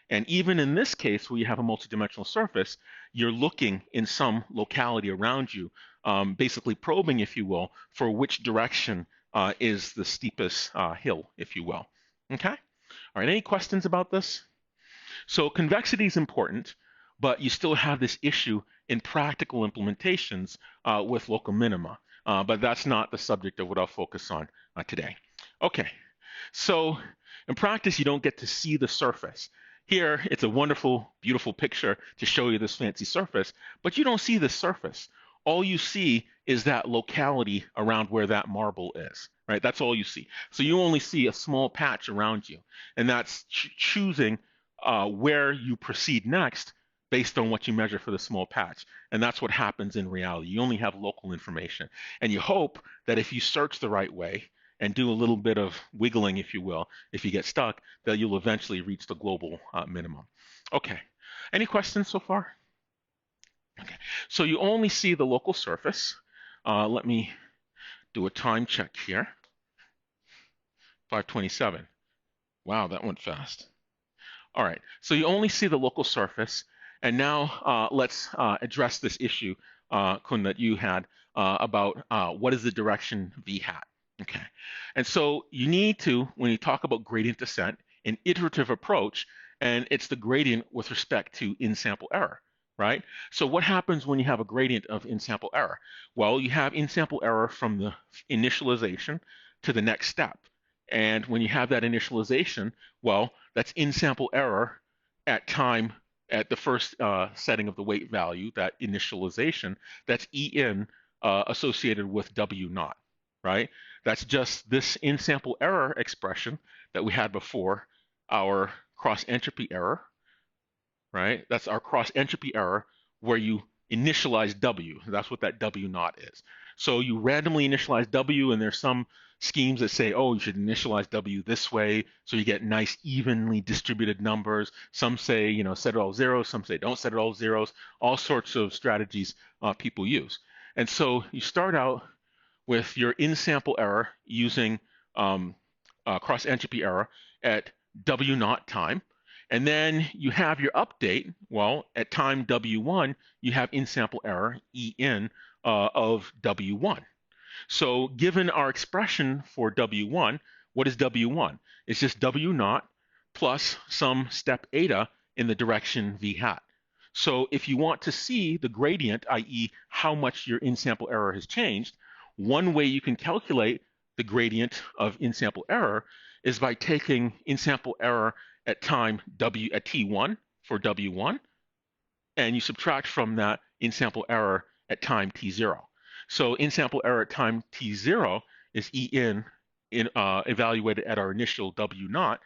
And even in this case, where you have a multidimensional surface, you're looking in some locality around you, basically probing, if you will, for which direction is the steepest hill, if you will. Okay? All right, any questions about this? So convexity is important, but you still have this issue in practical implementations with local minima. But that's not the subject of what I'll focus on today. Okay, so in practice, you don't get to see the surface. Here, it's a wonderful, beautiful picture to show you this fancy surface, but you don't see the surface. All you see is that locality around where that marble is, right? That's all you see. So you only see a small patch around you, and that's choosing where you proceed next based on what you measure for the small patch. And that's what happens in reality. You only have local information. And you hope that if you search the right way, and do a little bit of wiggling, if you will, if you get stuck, that you'll eventually reach the global minimum. Okay, any questions so far? Okay, so you only see the local surface. Let me do a time check here. 5:27. Wow, that went fast. All right, so you only see the local surface. And now let's address this issue, Kun, that you had about what is the direction v hat. Okay, and so you need to, when you talk about gradient descent, an iterative approach, and it's the gradient with respect to in-sample error, right? So what happens when you have a gradient of in-sample error? Well, you have in-sample error from the initialization to the next step. And when you have that initialization, well, that's in-sample error at time, at the first setting of the weight value, that initialization, that's En associated with W0, right? That's just this in-sample error expression that we had before, our cross-entropy error, right? That's our cross-entropy error where you initialize W. That's what that W0 is. So you randomly initialize W, and there's some schemes that say, oh, you should initialize W this way so you get nice evenly distributed numbers. Some say, set it all zeros. Some say don't set it all zeros. All sorts of strategies people use. And so you start out with your in-sample error using cross-entropy error at W0 time. And then you have your update. Well, at time W1, you have in-sample error, En, of W1. So given our expression for W1, what is W1? It's just W0 plus some step eta in the direction v hat. So if you want to see the gradient, i.e. how much your in-sample error has changed, one way you can calculate the gradient of in-sample error is by taking in-sample error at time W at T1 for W1, and you subtract from that in-sample error at time T0. So in-sample error at time T0 is En evaluated at our initial W0,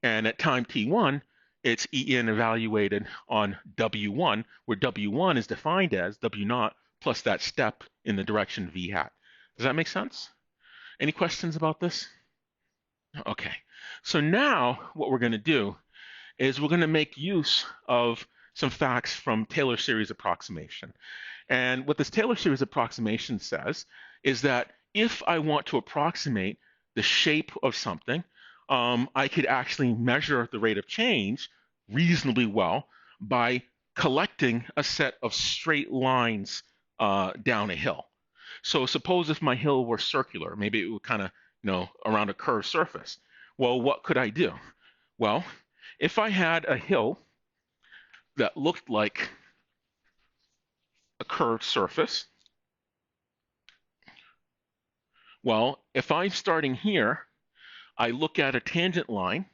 and at time T1, it's En evaluated on W1, where W1 is defined as W0 plus that step in the direction v hat. Does that make sense? Any questions about this? Okay, so now what we're going to do is we're going to make use of some facts from Taylor series approximation. And what this Taylor series approximation says is that if I want to approximate the shape of something, I could actually measure the rate of change reasonably well by collecting a set of straight lines down a hill. So suppose if my hill were circular, maybe it would kind of, around a curved surface. Well, what could I do? Well, if I had a hill that looked like a curved surface, well, if I'm starting here, I look at a tangent line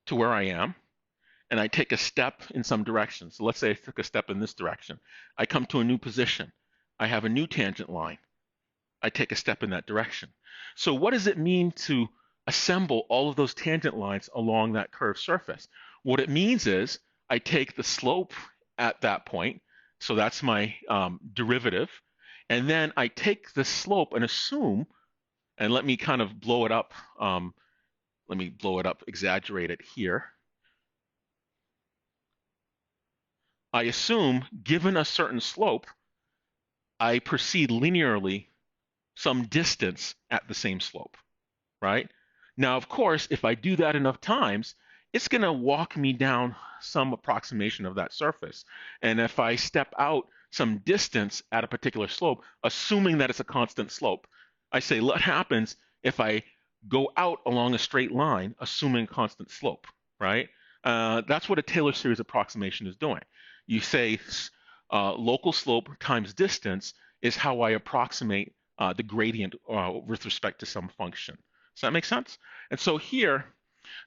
to where I am, and I take a step in some direction. So let's say I took a step in this direction. I come to a new position. I have a new tangent line. I take a step in that direction. So what does it mean to assemble all of those tangent lines along that curved surface? What it means is I take the slope at that point, so that's my derivative, and then I take the slope and assume, and let me kind of blow it up, exaggerate it here. I assume, given a certain slope, I proceed linearly some distance at the same slope, right? Now, of course, if I do that enough times, it's going to walk me down some approximation of that surface. And if I step out some distance at a particular slope, assuming that it's a constant slope, I say, what happens if I go out along a straight line, assuming constant slope, right? That's what a Taylor series approximation is doing. You say local slope times distance is how I approximate the gradient with respect to some function. Does that make sense? And so here,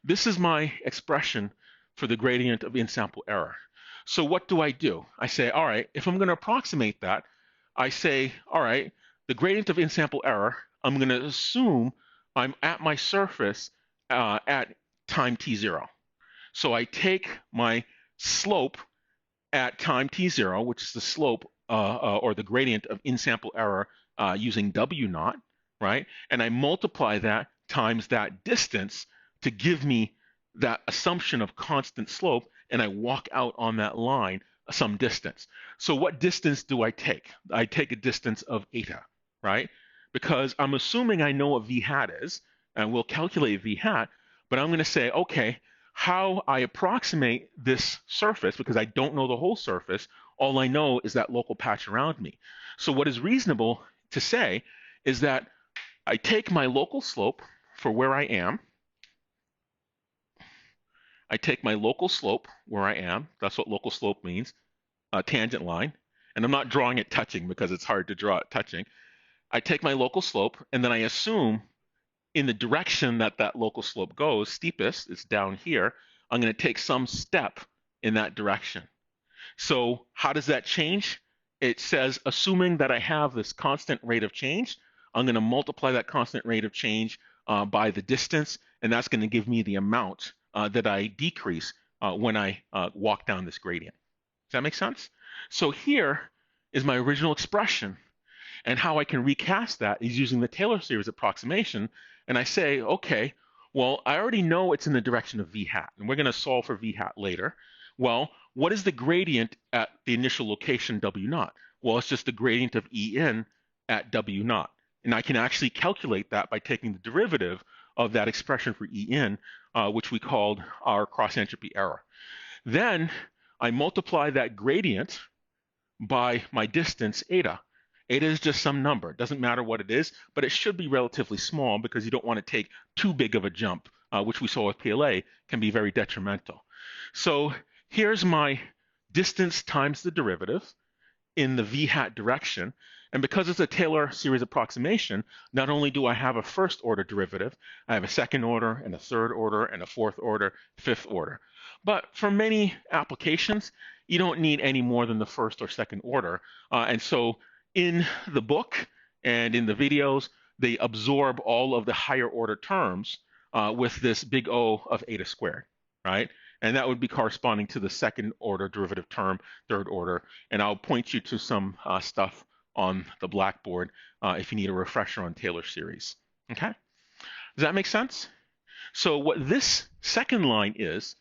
this is my expression for the gradient of in-sample error. So what do? I say, all right, if I'm going to approximate that, I say, all right, the gradient of in-sample error, I'm going to assume I'm at my surface at time t0. So I take my slope at time t0, which is the slope or the gradient of in-sample error using w.r.t, right? And I multiply that times that distance to give me that assumption of constant slope, and I walk out on that line some distance. So what distance do I take? I take a distance of eta, right? Because I'm assuming I know what v hat is, and we'll calculate v hat, but I'm going to say, okay, how I approximate this surface, because I don't know the whole surface, all I know is that local patch around me. So what is reasonable to say is that I take my local slope for where I am. I take my local slope where I am. That's what local slope means, a tangent line. And I'm not drawing it touching because it's hard to draw it touching. I take my local slope, and then I assume in the direction that that local slope goes, steepest, it's down here, I'm going to take some step in that direction. So how does that change? It says, assuming that I have this constant rate of change, I'm going to multiply that constant rate of change by the distance, and that's going to give me the amount that I decrease when I walk down this gradient. Does that make sense? So here is my original expression, and how I can recast that is using the Taylor series approximation, and I say, okay, well, I already know it's in the direction of v hat, and we're going to solve for v hat later. Well, what is the gradient at the initial location w0? Well, it's just the gradient of En at w0. And I can actually calculate that by taking the derivative of that expression for En, which we called our cross-entropy error. Then I multiply that gradient by my distance, eta. Eta is just some number. It doesn't matter what it is, but it should be relatively small because you don't want to take too big of a jump, which we saw with PLA can be very detrimental. So here's my distance times the derivative in the v hat direction. And because it's a Taylor series approximation, not only do I have a first order derivative, I have a second order and a third order and a fourth order, fifth order. But for many applications, you don't need any more than the first or second order. And so in the book and in the videos, they absorb all of the higher order terms with this big O of eta squared, right? And that would be corresponding to the second order derivative term, third order. And I'll point you to some stuff on the blackboard if you need a refresher on Taylor series. Okay? Does that make sense? So what this second line is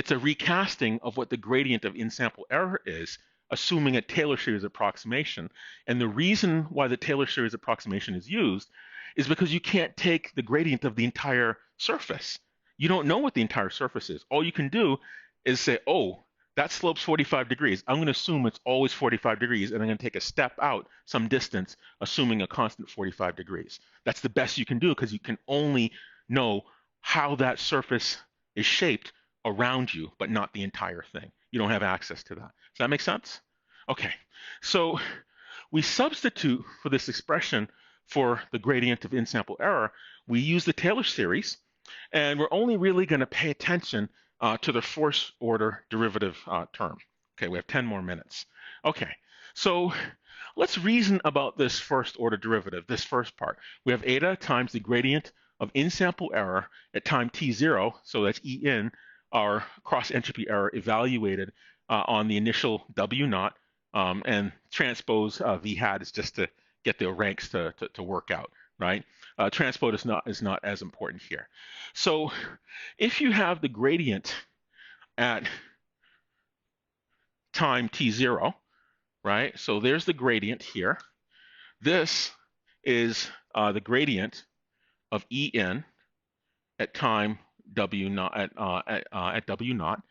It's a recasting of what the gradient of in-sample error is, assuming a Taylor series approximation. And the reason why the Taylor series approximation is used is because you can't take the gradient of the entire surface. You don't know what the entire surface is. All you can do is say, oh, that slope's 45 degrees. I'm going to assume it's always 45 degrees, and I'm going to take a step out some distance, assuming a constant 45 degrees. That's the best you can do because you can only know how that surface is shaped around you, but not the entire thing. You don't have access to that. Does that make sense? Okay, so we substitute for this expression for the gradient of in-sample error. We use the Taylor series, and we're only really going to pay attention to the first order derivative term. Okay, we have 10 more minutes. Okay, so let's reason about this first order derivative, this first part. We have eta times the gradient of in-sample error at time t0, so that's E in, our cross-entropy error evaluated on the initial w0, and transpose v hat is just to get the ranks to work out, right? Transpose is not as important here. So if you have the gradient at time t0, right? So there's the gradient here. This is the gradient of E in at time w0 at w0,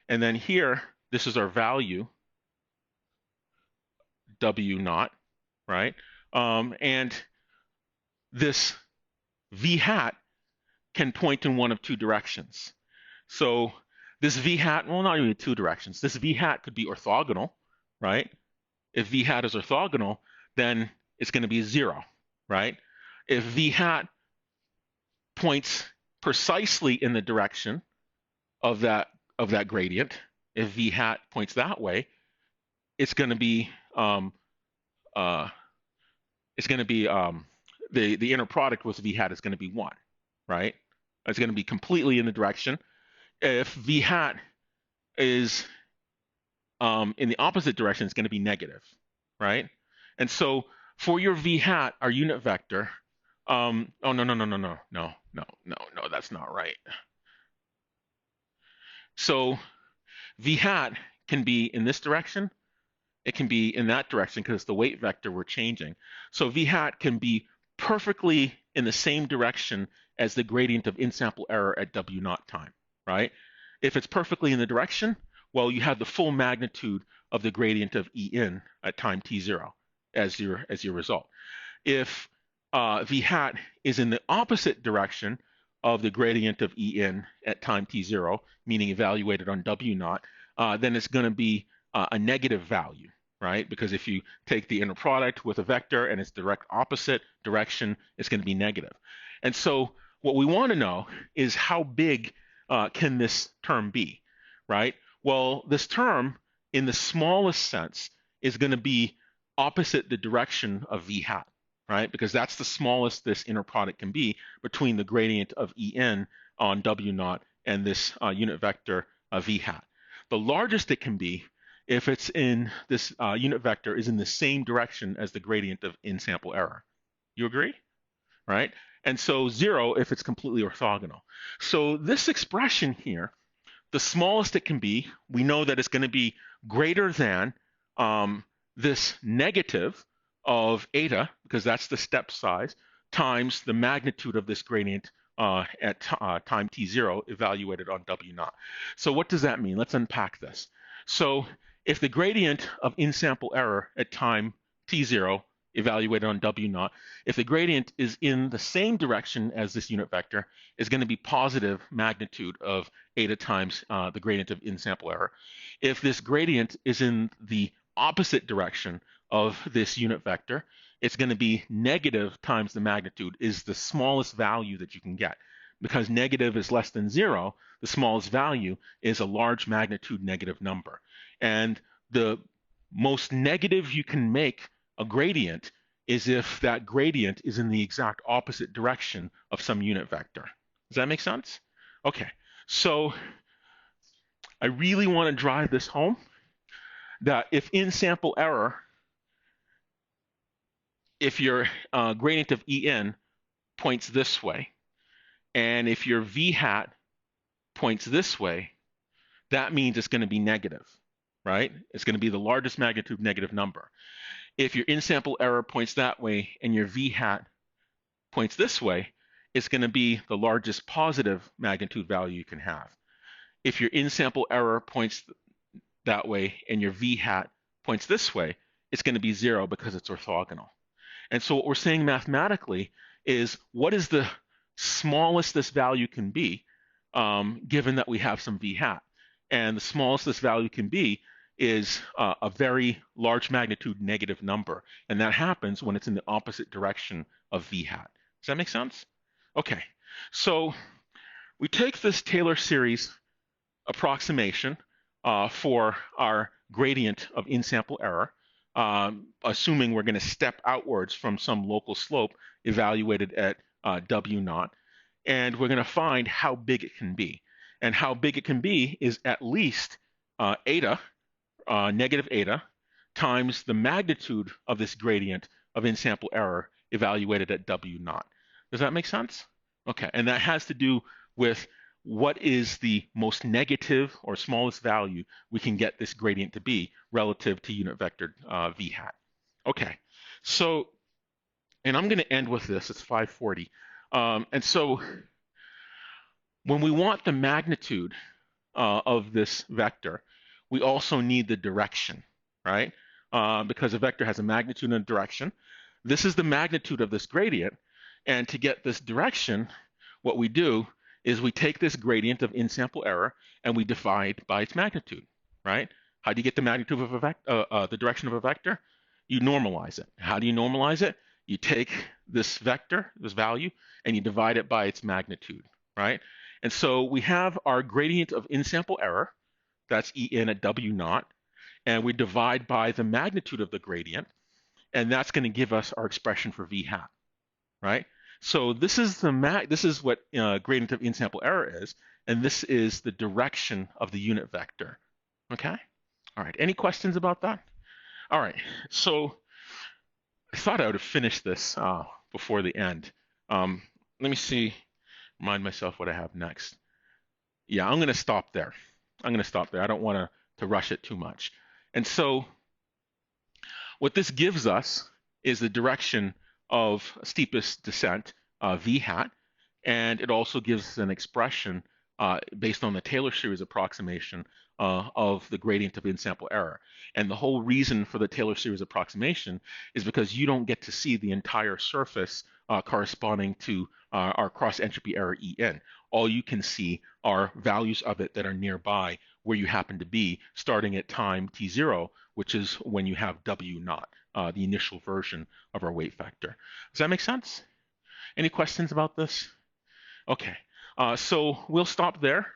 and then here this is our value w0, right? And this v hat can point in one of two directions. So this v hat, well, not even two directions. This v hat could be orthogonal, right? If v hat is orthogonal, then it's going to be 0, right? If v hat points precisely in the direction of that gradient, if v hat points that way, it's going to be the inner product with v hat is going to be 1, right? It's going to be completely in the direction. If v hat is in the opposite direction, it's going to be negative, right? And so for your v hat, our unit vector, oh, no, that's not right. So v hat can be in this direction. It can be in that direction because it's the weight vector we're changing. So v hat can be perfectly in the same direction as the gradient of in-sample error at w0 time, right? If it's perfectly in the direction, well, you have the full magnitude of the gradient of E in at time t0 as your result. If v hat is in the opposite direction of the gradient of E in at time t0, meaning evaluated on w0, then it's going to be a negative value, right? Because if you take the inner product with a vector and its direct opposite direction, it's going to be negative. And so what we want to know is how big can this term be, right? Well, this term, in the smallest sense, is going to be opposite the direction of v hat, right? Because that's the smallest this inner product can be between the gradient of E in on w0 and this unit vector v hat. The largest it can be if it's in this unit vector is in the same direction as the gradient of in-sample error. You agree? Right? And so 0 if it's completely orthogonal. So this expression here, the smallest it can be, we know that it's going to be greater than this negative of eta, because that's the step size, times the magnitude of this gradient at time t0 evaluated on w0. So what does that mean? Let's unpack this. So if the gradient of in-sample error at time t0 evaluated on w0, if the gradient is in the same direction as this unit vector, is going to be positive magnitude of eta times the gradient of in-sample error. If this gradient is in the opposite direction of this unit vector, it's going to be negative times the magnitude is the smallest value that you can get. Because negative is less than 0, the smallest value is a large magnitude negative number. And the most negative you can make a gradient is if that gradient is in the exact opposite direction of some unit vector. Does that make sense? Okay, so I really want to drive this home, that if in-sample error, if your gradient of E in points this way, and if your V hat points this way, that means it's going to be negative, right? It's going to be the largest magnitude negative number. If your in-sample error points that way and your v hat points this way, it's going to be the largest positive magnitude value you can have. If your in-sample error points that way and your v hat points this way, it's going to be 0 because it's orthogonal. And so what we're saying mathematically is, what is the smallest this value can be, given that we have some v hat? And the smallest this value can be is a very large magnitude negative number. And that happens when it's in the opposite direction of v hat. Does that make sense? Okay, so we take this Taylor series approximation for our gradient of in-sample error, assuming we're going to step outwards from some local slope evaluated at w0, and we're going to find how big it can be. And how big it can be is at least eta, negative eta, times the magnitude of this gradient of in-sample error evaluated at w0. Does that make sense? Okay, and that has to do with what is the most negative or smallest value we can get this gradient to be relative to unit vector v hat. Okay, so, and I'm going to end with this. It's 5:40. And so when we want the magnitude of this vector, we also need the direction, right? Because a vector has a magnitude and a direction. This is the magnitude of this gradient. And to get this direction, what we do is we take this gradient of in-sample error and we divide by its magnitude, right? How do you get the magnitude of a vector, the direction of a vector? You normalize it. How do you normalize it? You take this vector, this value, and you divide it by its magnitude, right? And so we have our gradient of in-sample error, that's En at w0, and we divide by the magnitude of the gradient, and that's going to give us our expression for v hat, right? So this is what gradient of in-sample error is, and this is the direction of the unit vector. Okay? All right. Any questions about that? All right. So I thought I would have finished this before the end. Let me see. Remind myself what I have next. Yeah, I'm going to stop there. I don't want to rush it too much. And so what this gives us is the direction of steepest descent, v hat, and it also gives us an expression based on the Taylor series approximation of the gradient of in-sample error. And the whole reason for the Taylor series approximation is because you don't get to see the entire surface corresponding to our cross-entropy error En. All you can see are values of it that are nearby where you happen to be, starting at time t0, which is when you have w0, the initial version of our weight vector. Does that make sense? Any questions about this? Okay, so we'll stop there.